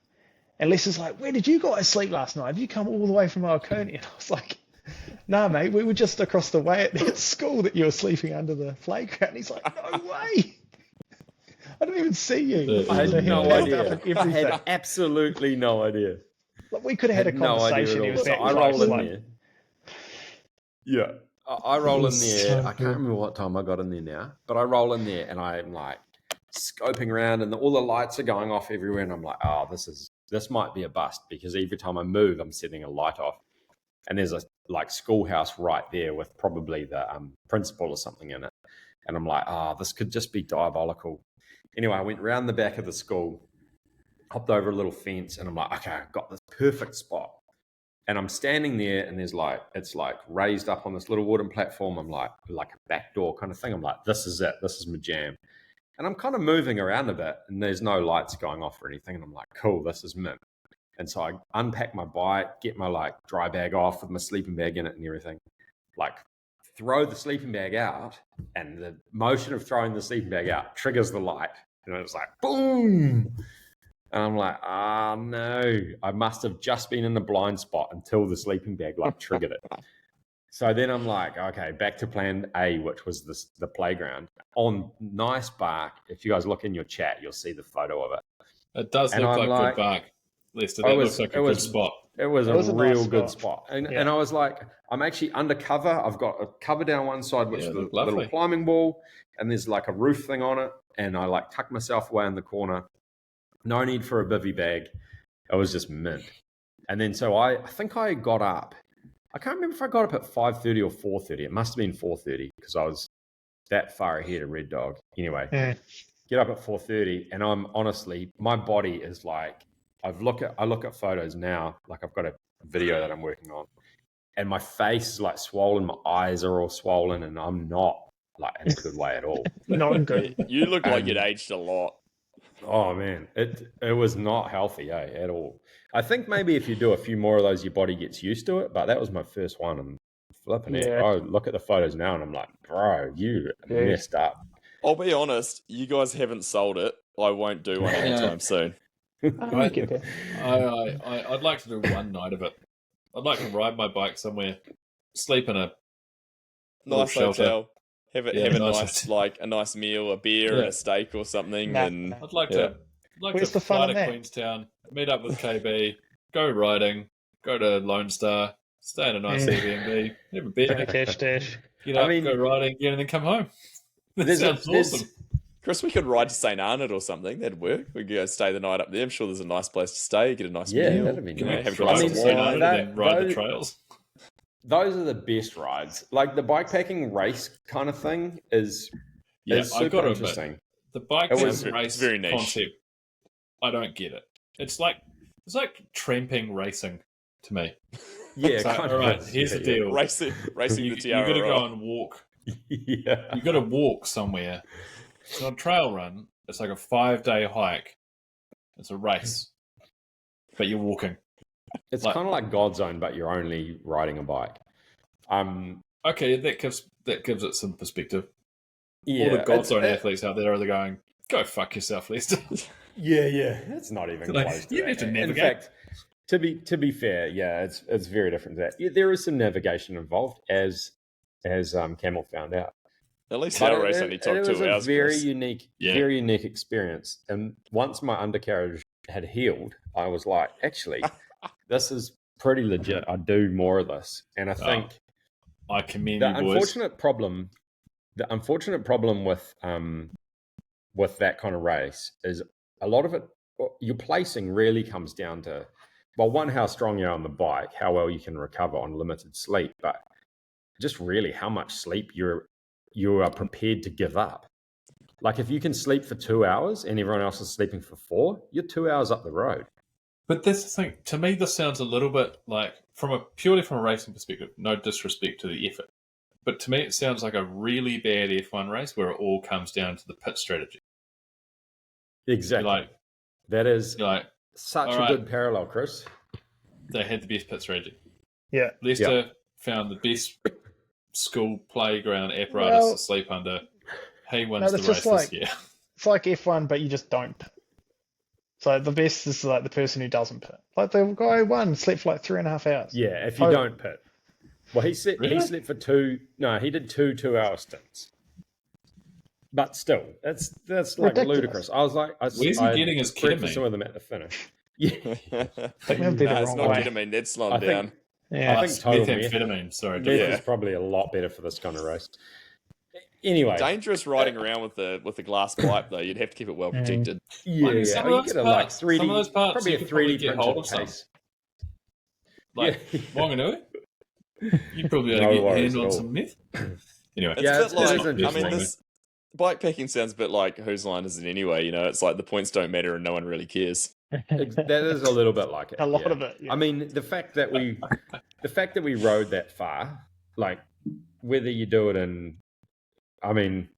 And Lester's like, where did you guys sleep last night? Have you come all the way from Oconee? And I was like, nah, mate, we were just across the way at that school that you were sleeping under the playground. And he's like, no way. I didn't even see you. I had no idea. I Everything. had absolutely no idea. Like, we could have had a No idea conversation. at He all. was So that I close. roll in Like, there. Yeah. I roll in was there. so I can't remember what time I got in there now, but I roll in there and I'm like scoping around, and all the lights are going off everywhere. And I'm like, oh, this might be a bust, because every time I move, I'm setting a light off. And there's a like schoolhouse right there with probably the principal or something in it. And I'm like, this could just be diabolical. Anyway, I went round the back of the school, hopped over a little fence, and I'm like, okay, I've got this perfect spot. And I'm standing there, and it's like raised up on this little wooden platform. I'm like a back door kind of thing. I'm like, this is it. This is my jam. And I'm kind of moving around a bit, and there's no lights going off or anything. And I'm like, cool, this is mint. And so I unpack my bike, get my like dry bag off with my sleeping bag in it and everything. Like throw the sleeping bag out, and the motion of throwing the sleeping bag out triggers the light. And it's like, boom. And I'm like, no, I must have just been in the blind spot until the sleeping bag like triggered it. So then I'm like, okay, back to plan A, which was the playground on nice bark. If you guys look in your chat, you'll see the photo of it. It does And look I'm like like- good bark, Lester. I That was- looks like it a was- good spot. It was It was a a real nice good spot. spot. And Yeah. I was like, I'm actually undercover. I've got a cover down one side, which Yeah, is look a little lovely. climbing wall, and there's like a roof thing on it. And I like tuck myself away in the corner. No need for a bivvy bag. It was just mint. And then so I think I got up. I can't remember if I got up at 5:30 or 4:30. It must have been 4:30 because I was that far ahead of Red Dog. Anyway, get up at 4:30, and I'm honestly, my body is like, I look at photos now, like I've got a video that I'm working on, and my face is like swollen, my eyes are all swollen, and I'm not like in a good way at all. Not good. You look like you'd aged a lot. Oh man, it was not healthy, at all. I think maybe if you do a few more of those, your body gets used to it. But that was my first one, and flipping it. Yeah. I look at the photos now, and I'm like, bro, you Yeah. messed up. I'll be honest, you guys haven't sold it. I won't do one anytime soon. I get that. I'd like to do one night of it. I'd like to ride my bike somewhere, sleep in a little Nice shelter. hotel. Have Yeah, a nice nice hotel. like a nice meal, a beer Yeah. and a steak or something, Nah. and I'd like Yeah. to Where's the fun fly in to that? Queenstown, meet up with KB, go riding, go to Lone Star, stay in a nice Yeah. Airbnb, have a In a beer, cash dash. get I up, mean- go riding, and then come home. That There's sounds there's- awesome. Chris, we could ride to St. Arnaud or something. That'd work. We could go stay the night up there. I'm sure there's a nice place to stay. Get a nice Yeah, meal. that'd be you know, nice. have a Drive glass I of mean, to St. wine. Arnaud, that- then ride the those- trails. Those are the best rides. Like the bikepacking race kind of thing is Yeah, is I super got to admit, interesting. the bike It was- race it's very niche. concept, I don't get it. It's like tramping racing to me. Yeah, So, kind all right, of. here's yeah, the deal. Racing You the tiara. got to go off. and walk. Yeah. You got to walk somewhere. It's not a trail run. It's like a 5-day hike. It's a race, but you're walking. It's Like- kind of like God Zone, but you're only riding a bike. Okay, that gives it some perspective. Yeah, All the it's- Godzone athletes out there are going, "Go fuck yourself, Lester." Yeah, it's not even Like, close to you that. have to In navigate. fact, to be fair, yeah, it's very different to that. Yeah, there is some navigation involved, as Camel found out. At least But our race only took it was 2 a hours. very Chris. unique, Yeah. very unique experience. And once my undercarriage had healed, I was like, actually, this is pretty legit. I do more of this, and I think I commend the you, boys. unfortunate problem with that kind of race is a lot of it. Your placing really comes down to, well, one, how strong you are on the bike, how well you can recover on limited sleep, but just really how much sleep you are prepared to give up. Like if you can sleep for 2 hours and everyone else is sleeping for 4, you're 2 hours up the road. But that's the thing. To me, this sounds a little bit like, purely from a racing perspective, no disrespect to the effort, but to me, it sounds like a really bad F1 race where it all comes down to the pit strategy. Exactly. You're like, That is you're like, such all a right. good parallel, Chris. they had the best pit strategy. Yeah. Leicester found the best school playground apparatus Well- to sleep under. He wins No, the that's race just like- this year. It's like F1, but you just don't pit. So the best is like the person who doesn't pit. Like the guy who won, slept for like 3.5 hours. Yeah, if you Oh. don't pit. Well, he slept for 2. No, he did 2 2-hour stints. But still, that's like Ridiculous. ludicrous. I was like, Where's he I getting his breakfast ketamine? some of them at the finish. Yeah, That would be the it's wrong not way. ketamine. That's slowed I think- down. Yeah. I think total meth. methamphetamine. Sorry, meth different. is probably a lot better for this kind of race. Anyway, Dangerous riding around with the glass pipe though. You'd have to keep it well protected. yeah, I mean, some of you those get a like parts- 3D, some of those parts probably you a could probably 3D get hold printed of some. case. Like Yeah. Wanganui, you'd probably be No able to get worries hands at on all. some meth. Anyway, It's Yeah, a it's- bit like, it is I interesting. mean, this bikepacking sounds a bit like whose line is it anyway? You know, it's like the points don't matter and no one really cares. That is a little bit like it. A lot yeah. of it. Yeah. I mean, the fact that we rode that far, like whether you do it in, I mean,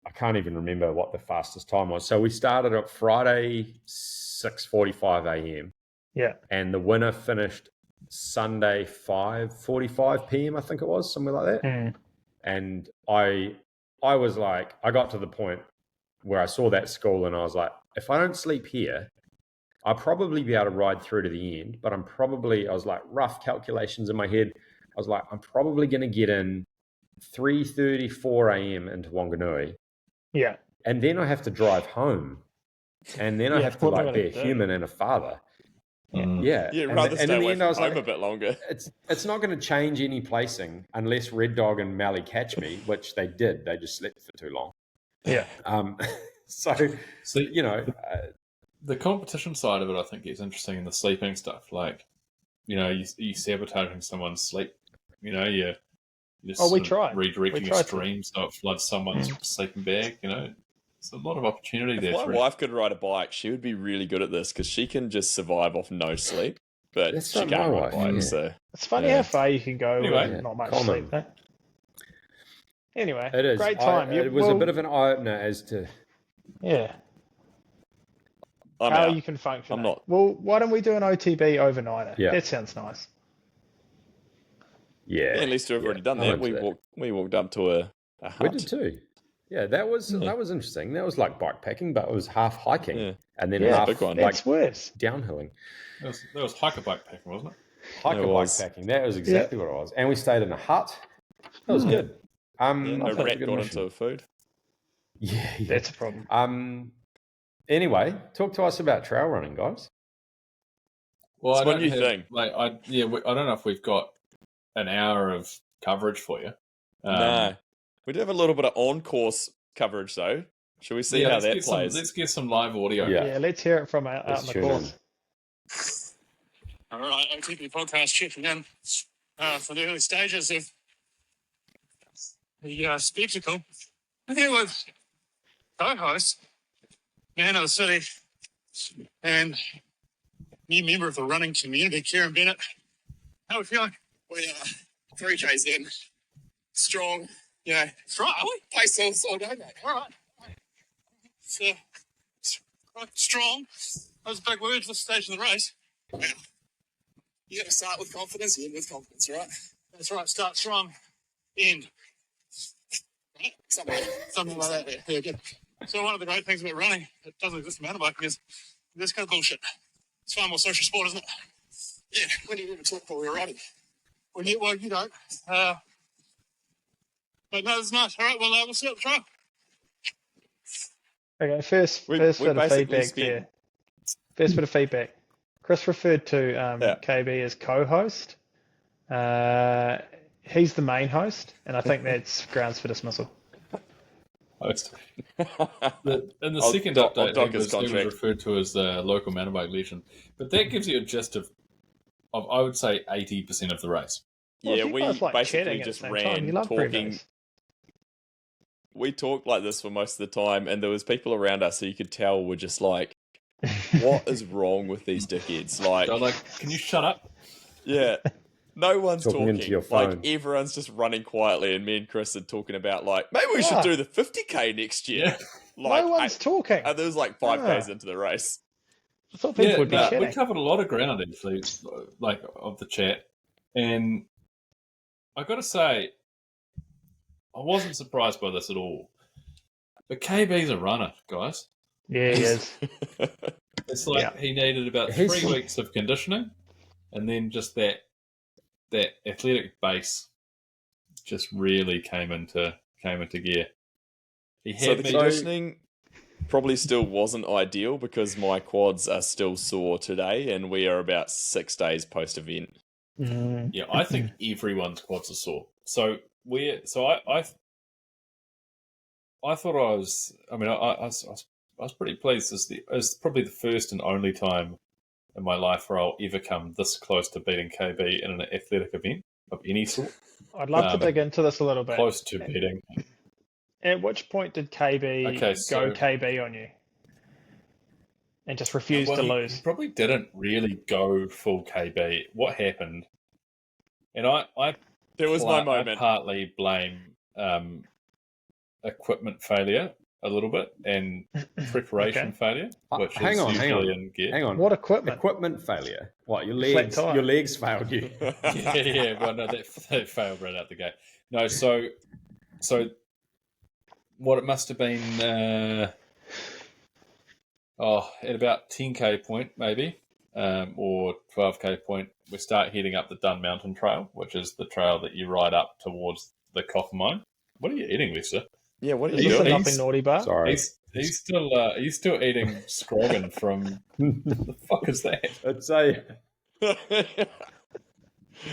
I can't even remember what the fastest time was. So we started at Friday 6:45 a.m. yeah. and the winner finished Sunday 5:45 p.m. I think it was, somewhere like that. Mm. And I was like, I got to the point where I saw that school and I was like, if I don't sleep here, I'll probably be able to ride through to the end. But I was like, rough calculations in my head. I was like, I'm probably going to get in 3:34 a.m. into Wanganui. Yeah. And then I have to drive home and then I Yeah, have to what am I like be a gonna do? human and a father. Mm. Yeah, Yeah, and, rather and stay in the away end, from I was home like, a bit longer. it's not going to change any placing unless Red Dog and Mally catch me, which they did. They just slept for too long. Yeah. So you know, the competition side of it, I think, is interesting in the sleeping stuff. Like, you know, you sabotaging someone's sleep. You know, you're just Oh, we sort of tried. redirecting We a tried to. stream so it floods someone's sleeping bag. You know, there's a lot of opportunity If there. my For wife could ride a bike, she would be really good at this because she can just survive off no sleep, but That's she not can't my ride a wife, bike. yeah. So It's funny Yeah. how far you can go Anyway. with not much Common. sleep, though. Anyway, it is. great time. It was a bit of an eye opener as to Yeah. I'm how out. you can function. I'm eh? not. Well, why don't we do an OTB overnighter? Yeah. That sounds nice. yeah. Yeah, at least we've already done I'm that. into that. We walked up to a We hut. did too. Yeah, that was interesting. That was like bikepacking, but it was half hiking Yeah. and then Yeah, half big one. like That's worse. downhilling. That was hiker bike packing, wasn't it? Hiker It was. bikepacking. That was exactly what it was. And we stayed in a hut. That was good. Yeah, I no thought it was a rat good got mission. into food. Yeah. That's a problem. Anyway, talk to us about trail running, guys. Well, So I what don't do you have, think? Like, I don't know if we've got an hour of coverage for you. No. We do have a little bit of on-course coverage, though. Should we see how that plays? Let's get some live audio. Yeah. Let's hear it from out Let's in the tune in. course. All right, OTB podcast checking in for the early stages of the spectacle. I'm here with co-host, man of the city, and new member of the running community, Kieran Bennett. How are we feeling? We are 3 Ks in, strong. Yeah, Strong, are we? pace all day, mate. All right. So, strong. Those big words this stage of the race. You got to start with confidence, end with confidence, right? That's right, start strong, end. Right? Something like that. Yeah, good. So one of the great things about running, it doesn't exist in mountain biking, is this kind of bullshit. It's far more social sport, isn't it? Yeah, when do you ever talk while we're riding? Well, you don't. But no, it's nice. All right, well, we'll see you at the trail. Okay, first We bit of basically feedback spent- there. First bit of feedback. Chris referred to KB as co-host. He's the main host, and I think that's grounds for dismissal. Host. In the I'll second dock update, his he was contract. referred to as the local mountain bike legend. But that gives you a gist of I would say 80% of the race. Well, Yeah, you we guys like basically chatting at just the same time. ran You love talking. breakfast. We talked like this for most of the time, and there was people around us who you could tell were just like, "What is wrong with these dickheads?" Like, So can you shut up? yeah, no one's Talking talking. into your Like phone. everyone's just running quietly, and me and Chris are talking about like maybe we should Yeah. do the 50k next year. Yeah. Like, No one's talking. and there was like 5k's Ah. into the race. I thought people would be we chatting. covered a lot of ground actually, like of the chat, and I got to say, I wasn't surprised by this at all. But KB's a runner, guys. Yeah, he is. It's like Yeah. he needed about He's- 3 weeks of conditioning, and then just that athletic base just really came into gear. He So had the me. conditioning probably still wasn't ideal because my quads are still sore today, and we are about 6 days post event. Mm. Yeah, I think everyone's quads are sore. So I thought I was. I mean, I was pretty pleased. It's probably the first and only time in my life where I'll ever come this close to beating KB in an athletic event of any sort. I'd love to dig into this a little bit. Close to beating. At which point did KB Okay, so- go KB on you? And just refuse Well, to he lose? probably didn't really go full KB. What happened? And I There was my moment. I partly blame equipment failure a little bit and preparation Okay. failure, which Hang is on, usually in gear. Hang on. What equipment? Equipment failure. What, your Flat legs? tire. Your legs failed you. yeah, well, no, that failed right out the gate. No, so what it must have been, at about 10k point maybe, or 12k point, we start heading up the Dun Mountain Trail, which is the trail that you ride up towards the copper mine. What are you eating, Lisa? Yeah, what are Is you this a doing? nothing naughty bar? Sorry. He's still eating scroggin from. The fuck is that?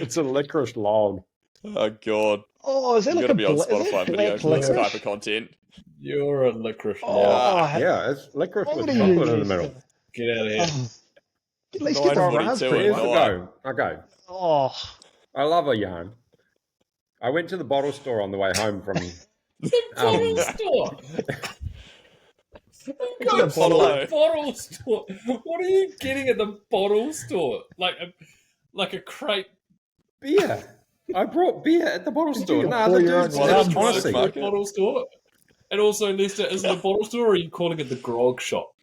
It's a licorice log. Oh god. Oh, is that You like gotta a be on is that Spotify video black for this licorice? type of content. You're a licorice Oh, log. Yeah, it's licorice what with are you chocolate in the used middle. to? Get out of here. Oh, at least get the 9:42 raspberry at Here's one. night. the go. Okay. Oh, I love a yarn. I went to the bottle store on the way home from. Bottle store. Go the to the bottle. bottle store. What are you getting at the bottle store? Like a crate. Beer. I brought beer at the bottle store. you No, pour the your dude's own Well, Some honestly. fuck it. Bottle store. And also, Lester, is it a bottle store or are you calling it the grog shop?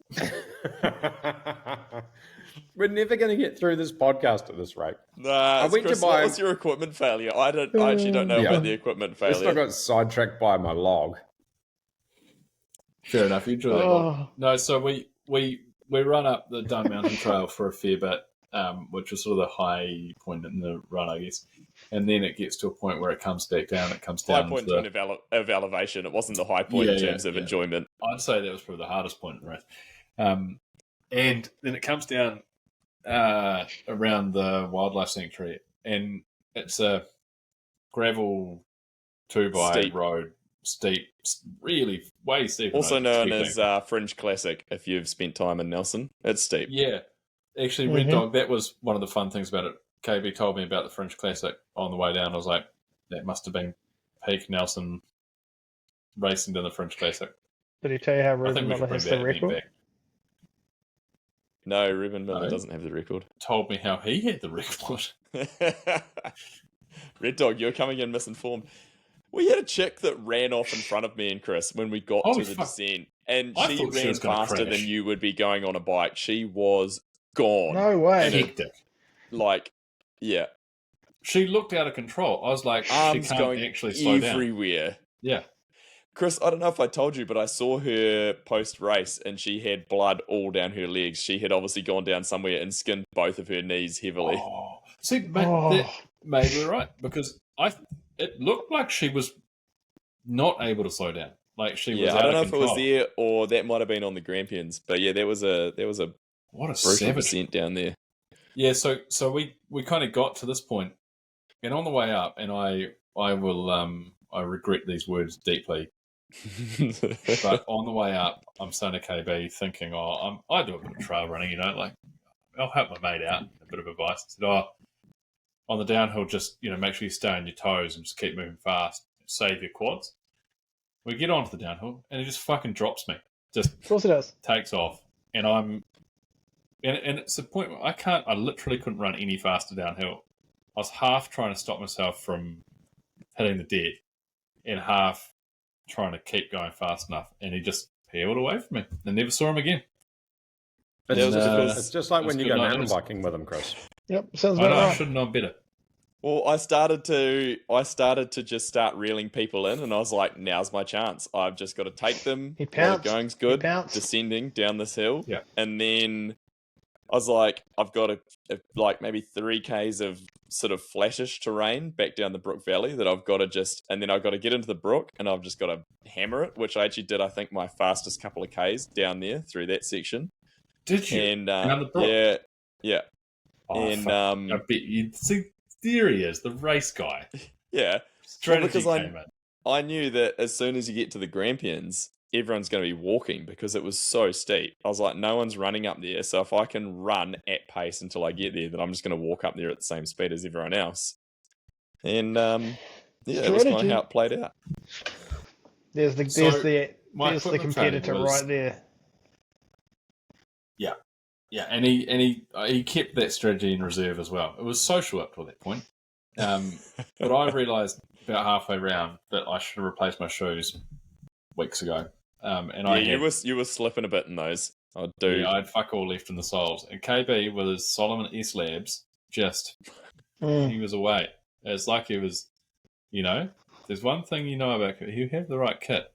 We're never going to get through this podcast at this rate. Nah, went to Chris, buy- what was your equipment failure? I actually don't know Yeah. about the equipment Let's not failure. got sidetracked by my log. Fair enough. You enjoy that. Oh. No, so we run up the Dun Mountain Trail for a fair bit, which was sort of the high point in the run, I guess. And then it gets to a point where it comes back down. It comes down. High point of elevation. It wasn't the high point in terms of enjoyment. I'd say that was probably the hardest point in the race. And then it comes down around the wildlife sanctuary, and it's a gravel 2x Steep. road, steep, really way steep. Also known as Fringe Classic, if you've spent time in Nelson. It's steep. Yeah. Actually, Red Dog, that was one of the fun things about it. KB told me about the Fringe Classic on the way down. I was like, that must have been peak Nelson racing to the Fringe Classic. Did he tell you how I Ruben think we Miller should bring has the that event record? back. No, Ruben Miller No. doesn't have the record. Told me how he had the record. Red Dog, you're coming in misinformed. We had a chick that ran off in front of me and Chris when we got Holy to the fuck. descent, and I she thought she ran was gonna faster crash. than you would be going on a bike. She was gone. No way. Hectic. Like, yeah, She looked out of control. I was like, arms she can't going actually slow down. everywhere. Yeah. Chris, I don't know if I told you, but I saw her post-race and she had blood all down her legs. She had obviously gone down somewhere and skinned both of her knees heavily. Oh. See, mate, Oh. that made me right because it looked like she was not able to slow down. Like she was Yeah, out I don't know of if it was control. there or that might have been on the Grampians, but yeah, there was a What a brutal savage. percent down there. Yeah, so we kind of got to this point, and on the way up, and I will I regret these words deeply, but on the way up, I'm saying to KB, thinking, I do a bit of trail running, like I'll help my mate out. A bit of advice. I said, on the downhill, just make sure you stay on your toes and just keep moving fast. Save your quads. We get onto the downhill, and it just fucking drops me. Just Of course it does. takes off, and I'm. And it's a point where I literally couldn't run any faster downhill. I was half trying to stop myself from hitting the deck and half trying to keep going fast enough. And he just peeled away from me. I never saw him again. It's just like it's when you good go night, mountain isn't it? biking with them, Chris. Yep, sounds I about know, I right. should have known better. Well, I started to just start reeling people in, and I was like, now's my chance. I've just got to take them. He while pounced. the going's He good, pounced. descending down this hill. Yeah. And then I was like, I've got like maybe 3 Ks of sort of flattish terrain back down the Brook Valley that I've got to and then I've got to get into the brook, and I've just got to hammer it, which I actually did, I think, my fastest couple of Ks down there through that section. Did you? And Down the brook? yeah. Oh, and fuck. I bet you see. There he is, the race guy. yeah. Strategy because came in. I knew that as soon as you get to the Grampians, everyone's going to be walking because it was so steep. I was like, no one's running up there. So if I can run at pace until I get there, then I'm just going to walk up there at the same speed as everyone else. And yeah, that's kind of Strategy. how it played out. There's the my there's the equipment competitor training was- right there. Yeah, and he kept that strategy in reserve as well. It was social up to that point. But I realised about halfway round that I should have replaced my shoes weeks ago. You were slipping a bit in those. I do. Yeah, I had fuck all left in the soles. And KB with his Solomon S Labs, he was away. It's like he was, there's one thing you know about it. You have the right kit.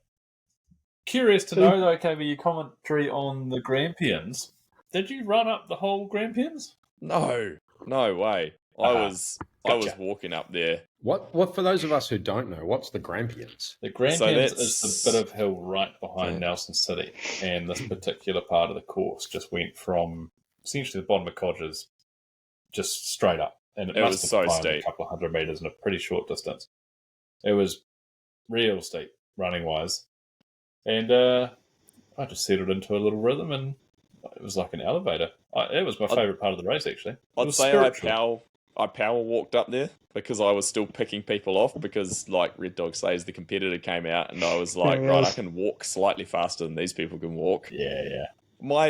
Curious to know, though, KB, your commentary on the Grampians. Did you run up the whole Grampians? No way. I was Gotcha. walking up there What for those of us who don't know, what's the Grampians? The Grampians is the bit of hill right behind Yeah. Nelson City, and this particular part of the course just went from essentially the bottom of Codges just straight up, and it It must was have so climbed steep. a couple of 100 meters in a pretty short distance. It was real steep running wise, and I just settled into a little rhythm, and it was like an elevator. It was my favourite part of the race, actually. It I'd was say spiritual. I power walked up there because I was still picking people off because, like Red Dog says, the competitor came out and I was like, Yeah, right, I yes. can walk slightly faster than these people can walk. Yeah.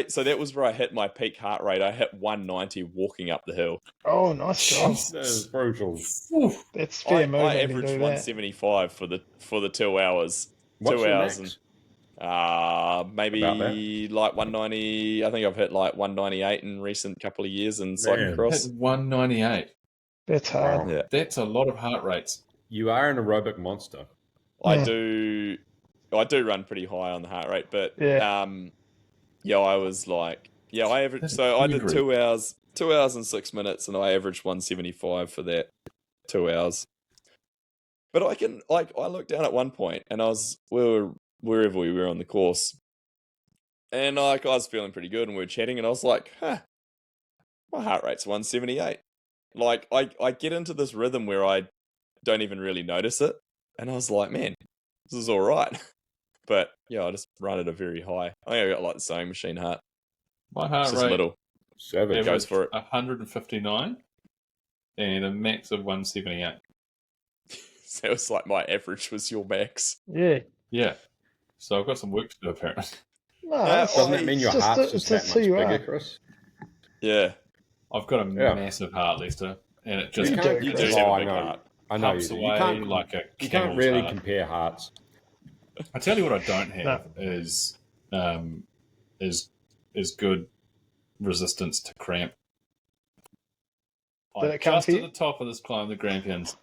So that was where I hit my peak heart rate. I hit 190 walking up the hill. Oh, nice job. That is brutal. That's fair I moving to averaged do that. 175 for the 2 hours. What's 2 your hours max? and maybe like 190. I think I've hit like 198 in recent couple of years in cyclocross. Hit 198. That's hard. Yeah, That's a lot of heart rates. You are an aerobic monster. I Yeah. do run pretty high on the heart rate, but Yeah. I was like, I averaged. That's So I did angry. 2 hours and 6 minutes, and I averaged 175 for that 2 hours. But I looked down at one point, and wherever we were on the course, and I was feeling pretty good, and we were chatting, and I was like, my heart rate's 178. Like I get into this rhythm where I don't even really notice it, and I was like, man, this is all right. But I just run at a very high. I think I got like the sewing machine heart. My heart It's just rate little. Savage. Goes for it. 159 and a max of 178. So it was like my average was your max. Yeah. Yeah. So I've got some work to do, apparently. No, Doesn't that mean your it's heart's just that it's much who you bigger, are. Chris? Yeah. I've got a Yeah. massive heart, Lester, and it just You do, You do Chris. have Oh, a I big know. heart. I know you pumps do. away You can't, like a you can't camel's really heart. compare hearts. I tell you what I don't have is good resistance to cramp. Did it come Just to at you? the top of this climb, the Grampians.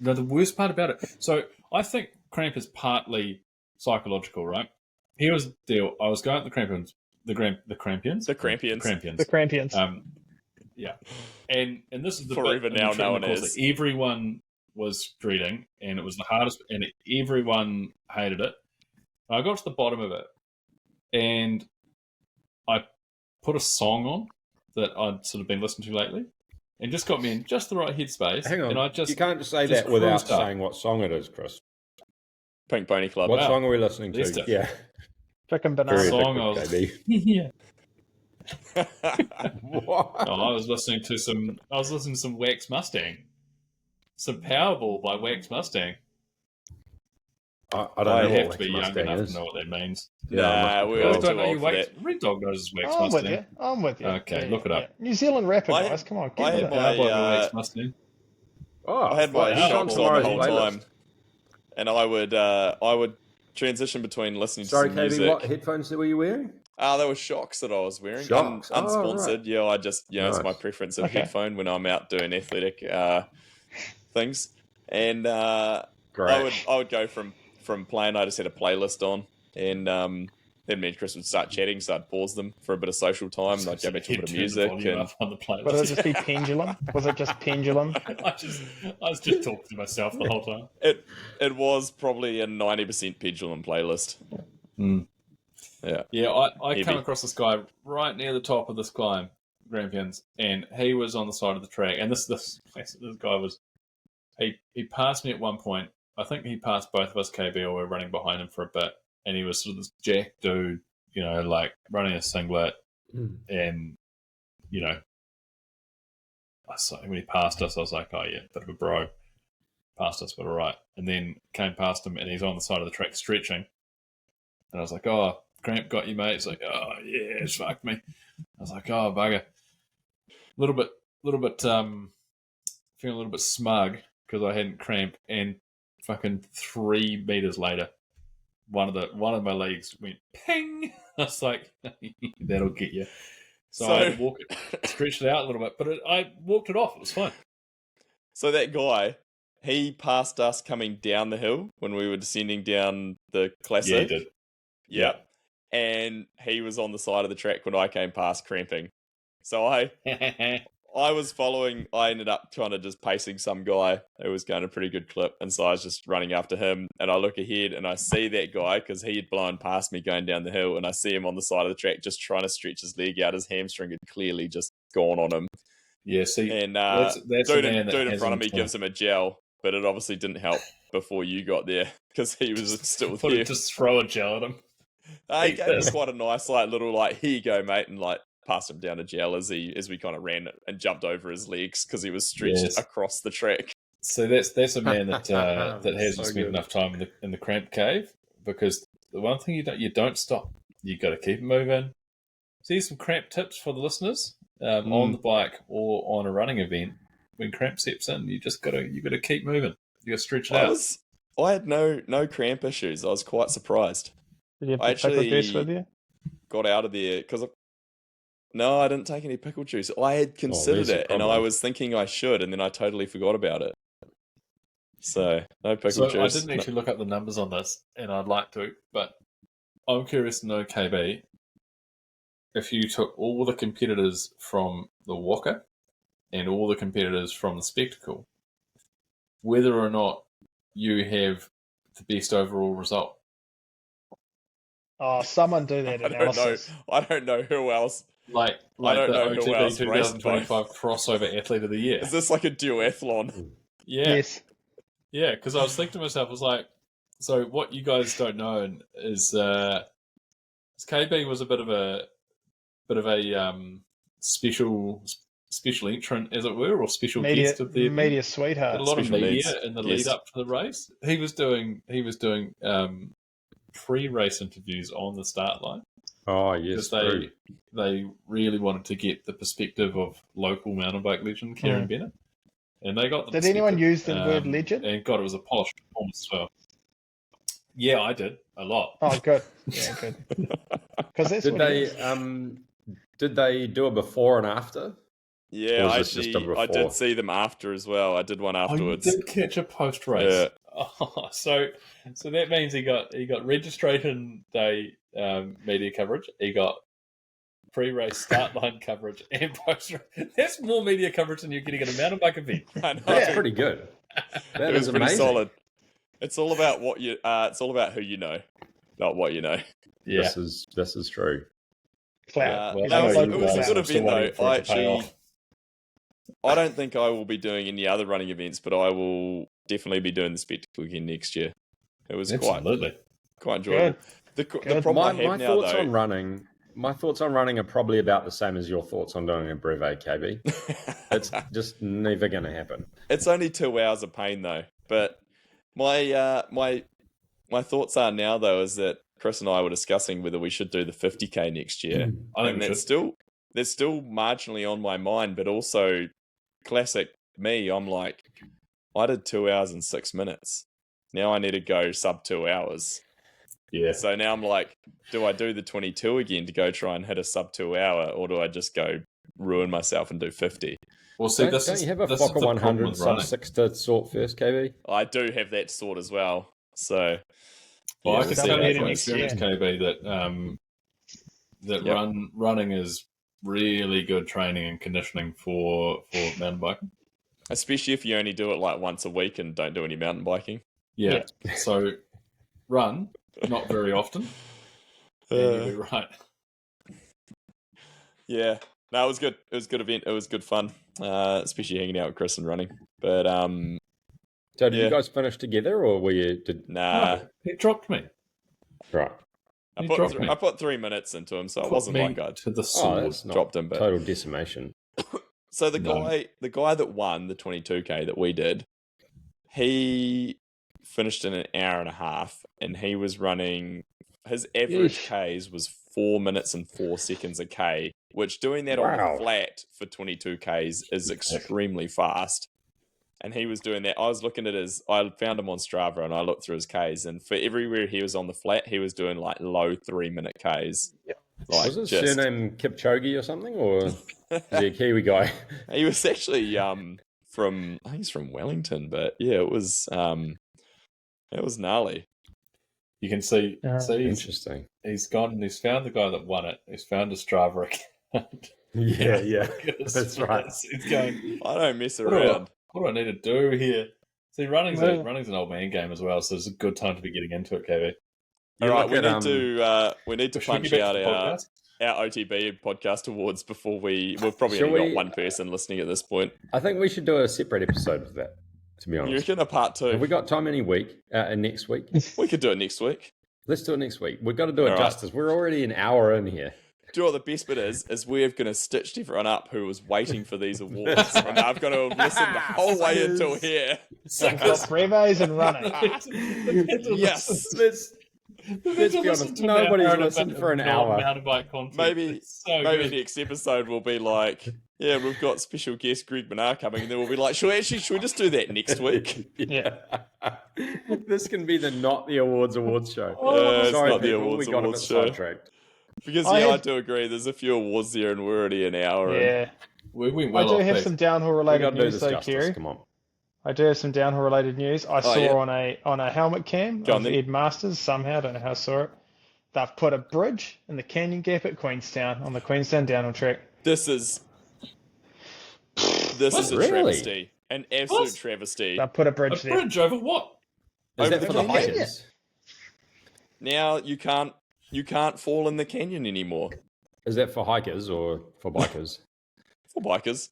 The worst part about it. So I think cramp is partly psychological, right? Here was the deal. I was going at the Crampians. The Crampians. The Crampians. Crampians. The Crampians. Yeah. And this is the Forever bit in the now trip in the known course as. that everyone was dreading, and it was the hardest, and everyone hated it. And I got to the bottom of it, and I put a song on that I'd sort of been listening to lately, and just got me in just the right headspace. Hang on. And I just you can't just say just that without cruised up. saying what song it is, Chris. Pink Pony Club. What Wow. song are we listening to? Lester. Yeah. Chicken Very banana. Song addictive, I was- KB. yeah. What? Oh, I was listening to some Wax Mustang, some Powerball by Wax Mustang. I I don't know have what to be Wax young Mustang enough is. to know what that means. Nah, we're You all guys too don't know old your for Wax. that. Red Dog knows his Wax I'm with Mustang. you. I'm with you. Okay, look it up. New Zealand rapper, I- guys. Come on, I get had with it. my- How about your Wax Mustang? Oh, I had my he's on shocks on the tomorrow's whole playlist. time, and I would transition between listening to Sorry, some KB, music. what headphones were you wearing? There were shocks that I was wearing, Shocks? Oh, unsponsored. right. Yeah, I just it's my Nice. preference of Okay. headphone when I'm out doing athletic things, and Great. I would go from playing. I just had a playlist on, and then me and Chris would start chatting, so I'd pause them for a bit of social time, and I'd go back to a bit of Turn the music, volume and up on the playlist. Would it just be pendulum? Was it just pendulum? I was just talking to myself the whole time. it was probably a 90% pendulum playlist. Yeah, I Heavy. come across this guy right near the top of this climb, Grampians, and he was on the side of the track. And this guy was, he passed me at one point. I think he passed both of us, KB, or we were running behind him for a bit. And he was sort of this jack dude, like running a singlet. And, when he passed us, I was like, oh yeah, bit of a bro. Passed us, but all right. And then came past him, and he's on the side of the track stretching. And I was like, oh, cramp got you, mate. He's like, oh, yeah, it's fucked me. I was like, oh, bugger. Little bit, feeling a little bit smug because I hadn't cramped. And fucking 3 meters later, one of my legs went ping. I was like, that'll get you. So I had to walk it, stretch it out a little bit, but I walked it off. It was fine. So that guy, he passed us coming down the hill when we were descending down the classic. Yeah, he did. Yeah. And he was on the side of the track when I came past cramping. So I I was following. I ended up kind of just pacing some guy who was going a pretty good clip, and so I was just running after him. And I look ahead, and I see that guy because he had blown past me going down the hill, and I see him on the side of the track just trying to stretch his leg out. His hamstring had clearly just gone on him. Yeah, see, And that's dude, a man that dude in front of me hasn't, gives him a gel, but it obviously didn't help before you got there because he was still Put there. it, just throw a gel at him. He gave me quite a nice little here you go, mate, and passed him down a gel as we kind of ran and jumped over his legs because he was stretched across the track. So that's a man that that hasn't So spent good. enough time in the cramped cave, because the one thing you don't stop. You got to keep moving. So here's some cramp tips for the listeners on the bike or on a running event. When cramp steps in, you got to keep moving. You got to stretch it out. I had no cramp issues. I was quite surprised. Did you have I the pickle actually juice with you? got out of there because no, I didn't take any pickle juice. I had considered there's a it, and I problem. was thinking I should, and then I totally forgot about it. So no pickle So juice. I didn't actually look up the numbers on this, and I'd like to, but I'm curious to know, KB, if you took all the competitors from the Walker and all the competitors from the Spectacle, whether or not you have the best overall result. Oh, someone do that analysis. I don't know who else. Like I don't the know who OTB else raced 2025 crossover athlete of the year. Is this like a duathlon? Yeah. Yes. Yeah, because I was thinking to myself, I was like, so what you guys don't know is KB was a bit of a special entrant, as it were, or special guest of the event. Media sweetheart. Had a lot of Special media needs. in the Yes. lead up to the race. He was doing pre-race interviews on the start line Oh, yes. because they really wanted to get the perspective of local mountain bike legend Kieran Bennett, and they got. Did anyone use the word legend? And God, it was a polished performance as well. Yeah, I did a lot. Oh, good. Yeah, good. Because that's Did what it they is. did they do a before and after? Yeah, Or was this just a I before? did see them after as well. I did one Oh, you afterwards. did catch a post race. Yeah. Oh, so that means he got registration day media coverage. He got pre-race start line coverage and post race. That's more media coverage than you're getting at a mountain bike event. I know. That's pretty good. That It was is pretty amazing. solid. It's all about what you. It's all about who you know, not what you know. Yeah. This is true. Clout. Well, No, I it know was, you it was a guys good are still event waiting though. for it to pay off. I don't think I will be doing any other running events, but I will definitely be doing the Spectacle again next year. It was Absolutely. quite enjoyable. The problem I have My now thoughts though. on running. My thoughts on running are probably about the same as your thoughts on doing a brevet, KB. It's just never going to happen. It's only 2 hours of pain though. But my thoughts are now though is that Chris and I were discussing whether we should do the 50k next year. I think And we that's should. that's still marginally on my mind, but also classic me, I'm like, I did 2 hours and 6 minutes. Now I need to go sub 2 hours. Yeah. So now I'm like, do I do the 22 again to go try and hit a sub 2 hour, or do I just go ruin myself and do 50? Well, see, Don't you have a this is Fokker the problem 100 with sub running. 6 to sort first, KB? I do have that sort as well. So Well, yeah, I can we'll tell see. you from next experience, year. KB, that Yep. running is really good training and conditioning for mountain biking. Especially if you only do it like once a week and don't do any mountain biking. Yeah. So run, not very often. And you'll be right. Yeah. No, it was good. It was a good event. It was good fun. Especially hanging out with Chris and running. But So did Yeah. you guys finish together, or were you? nah. No, it dropped me. Right. I You put, dropped me. I put 3 minutes into him, so it Put wasn't me like I to the Oh, sword. that's not dropped him. But total decimation. so the No. guy that won the 22k that we did, he finished in an hour and a half, and he was running. His average Yeesh. Ks was 4 minutes and 4 seconds a K, which doing that on Wow. the flat for 22Ks is extremely fast. And he was doing that. I was looking at I found him on Strava and I looked through his Ks, and for everywhere he was on the flat, he was doing like low 3-minute Ks. Like Was his just, surname Kipchoge or something, or is he a Kiwi guy? he was actually I think he's from Wellington, but yeah, it was gnarly. You can see, Yeah. he's Interesting. gone and he's found the guy that won it. He's found a Strava account. Yeah. Yes, That's right. yes. It's going, I don't mess what do, I, around. what do I need to do here? See, running's Well- an old man game as well, so it's a good time to be getting into it, KB. All You right, look we at, need to Should we punch get back out to the podcast? our OTB podcast awards before we've probably Shall only got we- one person listening at this point. I think we should do a separate episode of that, to be You honest. reckon a part two? Have we got time next week? We could do it next week. Let's do it next week. We've got to do it All right. justice. We're already an hour in here. Do you know what the best bit is we're going to stitch everyone up who was waiting for these awards, and I've got to listen the whole way until here. Got breves and running. Yes. Let's be honest. Nobody's listened for an hour. Mountain bike content. Maybe It's so maybe good. next episode will be like, yeah, we've got special guest Greg Menard coming, and then we'll be like, should we just do that next week? Yeah. This can be the not the awards show. It's Sorry, not the people, awards we got a bit awards show. sidetracked. Because I I had- do agree. There's a few awards there, and we're already an hour. in. Yeah. We went I well do off have pace. some downhill We related got to do news this though, justice. Kerry. Come on. I do have some downhill related news. I saw yeah. on a helmet cam Go on of then. Ed Masters somehow, I don't know how I saw it. They've put a bridge in the canyon gap at Queenstown on the Queenstown downhill track. This is a Really? travesty, an absolute What? travesty. They've put a A bridge there. bridge over what? Is Over that the for the canyon. hikers? Now you can't fall in the canyon anymore Is that for hikers or for bikers? for bikers.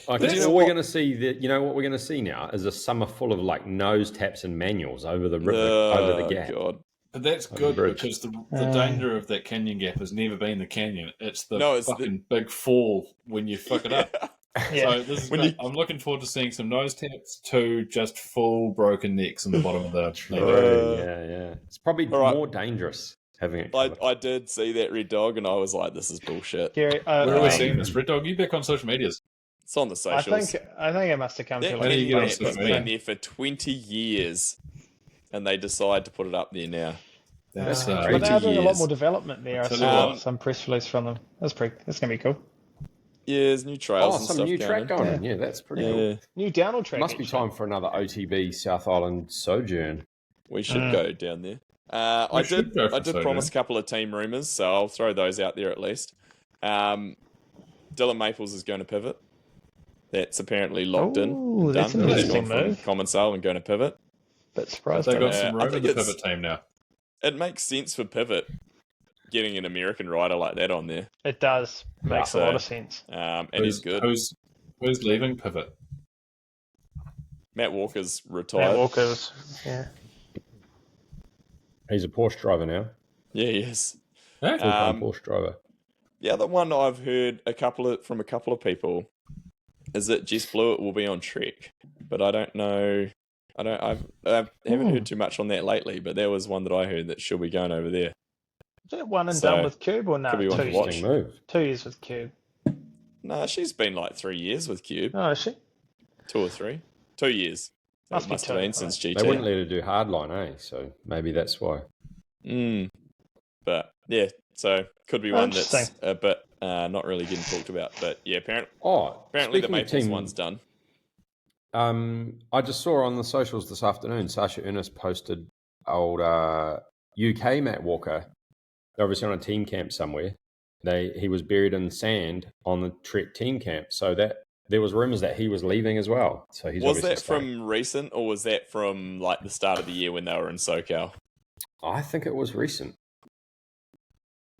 Okay, That's you know what- we're going to see. You know what we're going to see now is a summer full of like nose taps and manuals over the river, over the gap. God. But that's On the good bridge. because the danger of that canyon gap has never been the canyon. It's the No, it's fucking big fall when you fuck it up. Yeah. So this is When great. I'm looking forward to seeing some nose taps to just full broken necks in the bottom of the Yeah. It's probably All right. more dangerous having it. covered. I did see that red dog, and I was like, "This is bullshit." Gary, Where are we seeing this? Red Dog, you back on social medias. It's on the I socials. think it must have come That to How do you canyon get on gap social has media? been there for 20 years, and they decide to put it up there now. That's but crazy. they're doing a lot years. more development there. I Tell you saw what. some press release from them. That's gonna be cool. Yeah, there's new trails Oh, and some stuff new going track in. going on. Yeah, that's pretty cool. Yeah, New downhill track. Must be actually. time for another OTB South Island sojourn. we should go down there. I We should did go for promise sojourn. a couple of team rumours, so I'll throw those out there at least. Dylan Maples is going to pivot. That's apparently locked in. Ooh, that's an Done. He's interesting gone from move. Common Sale and going to pivot. Bit surprised They by got that. some I room in think the it's- pivot team now. It makes sense for pivot getting an American rider like that on there. It does. Makes a So- lot of sense. And he's good. Who's leaving pivot? Matt Walker's Matt retired. Walker's. Yeah. He's a Porsche driver now. Yeah, he is. Huh? Full-time Porsche driver. The other one I've heard from a couple of people is that Jess Blewett will be on Trek, but I don't know. I haven't heard too much on that lately, but there was one that I heard that she'll be going over there. Is that one and So, done with Cube or no? could be one 2 to years. watch. Interesting move. 2 years with Cube. No, she's been like 3 years with Cube, Oh, is she? 2 or 3, 2 years. Must It be must have two, been since GT. They wouldn't let her do hardline, eh? So maybe that's why. But yeah, so could be one that's Interesting. a bit not really getting talked about. But yeah, apparently the speaking of Maples team, one's done. I just saw on the socials this afternoon, Sasha Ernest posted old UK Matt Walker. They're obviously on a team camp somewhere. He was buried in sand on the Trek team camp. So that there was rumors that he was leaving as well. So he's Was obviously that staying. from recent, or was that from like the start of the year when they were in SoCal? I think it was recent.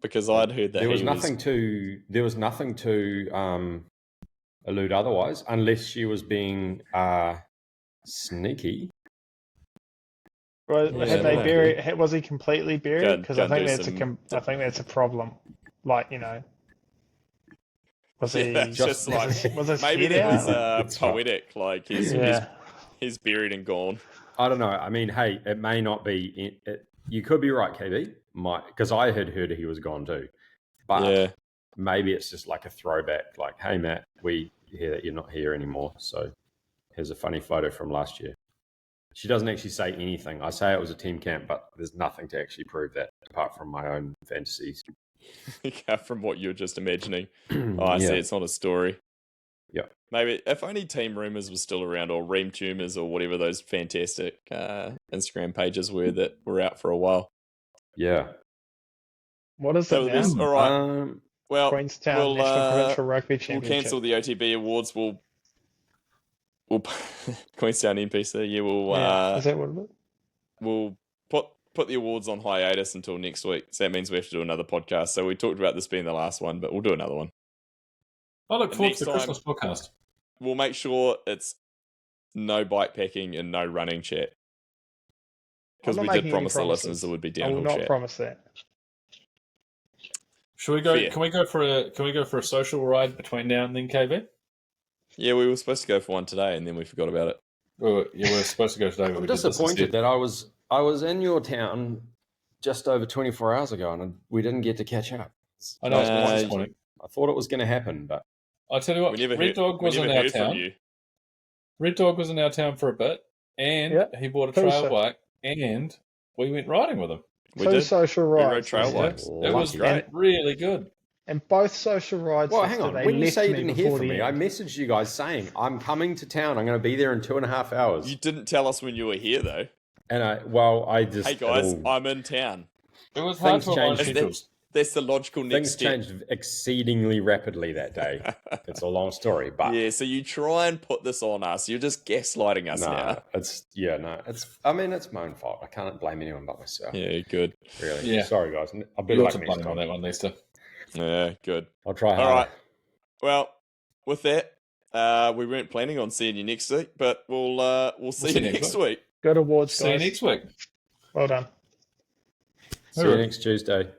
Because I'd heard that There was he nothing to allude otherwise, unless she was being sneaky. Was, Yeah, had they might buried? Was he completely buried? Go- Because go I think and do that's some- I think that's a problem. Like was he Yeah, just like was it maybe scared that was out? That's right. poetic. Like he's buried and gone. I don't know. I mean, hey, it may not be. You could be right, KB. Because I had heard he was gone too. But Yeah. maybe it's just like a throwback. Like, hey, Matt, we hear that you're not here anymore. So here's a funny photo from last year. She doesn't actually say anything. I say it was a team camp, but there's nothing to actually prove that apart from my own fantasies. From what you're just imagining. Oh, I see. Yeah. It's not a story. Yeah. Maybe if only Team Rumors was still around, or Ream Tumors, or whatever those fantastic Instagram pages were that were out for a while. Yeah. What is So it there's now? all right. Well, Queenstown we'll, National Provincial Rugby we'll Championship. cancel the OTB awards. We'll Queenstown NPC. Yeah, Is that what it is? we'll put the awards on hiatus until next week. So that means we have to do another podcast. So we talked about this being the last one, but we'll do another one. I look forward next to the time- Christmas podcast. We'll make sure it's no bike packing and no running chat. Because I'm we not did making any promise the promises. listeners there would be I will downhill not chat. promise that. Should we go? Fair. Can we go for a social ride between now and then, KB? Yeah, we were supposed to go for one today, and then we forgot about it. Well, yeah, we're supposed to go today. But I'm we did this disappointed instead. that I was in your town just over 24 hours ago, and we didn't get to catch up. I know it's Uh, disappointing. I thought it was going to happen, but I tell you what, We never Red heard, Dog we was never in our heard from town. you. Red Dog was in our town for a bit, and Yeah. he bought a Who's trail that? bike, and we went riding with him. We Two did. social We rides. rode trail this year. bikes. It was Great. really good. And both social rides. well, hang on. yesterday When you left say you me didn't hear before from the me, I end. messaged you guys saying I'm coming to town. I'm going to be there in 2.5 hours. You didn't tell us when you were here, though. And I just Hey, guys, it all- I'm in town. It was hard Things to align changed. schedules. That's the logical next things step. changed exceedingly rapidly that day. It's a long story, but Yeah, so you try and put this on us. You're just gaslighting us now. it's my own fault. I can't blame anyone but myself. Yeah, good. Really. Yeah. Sorry, guys. I'll be You're like to next blame on time. that one, Lester. Yeah, good. I'll try All harder. right. Well, with that, we weren't planning on seeing you next week, but we'll see you next week. Good awards, See you guys. next week. Well done. See you next Tuesday.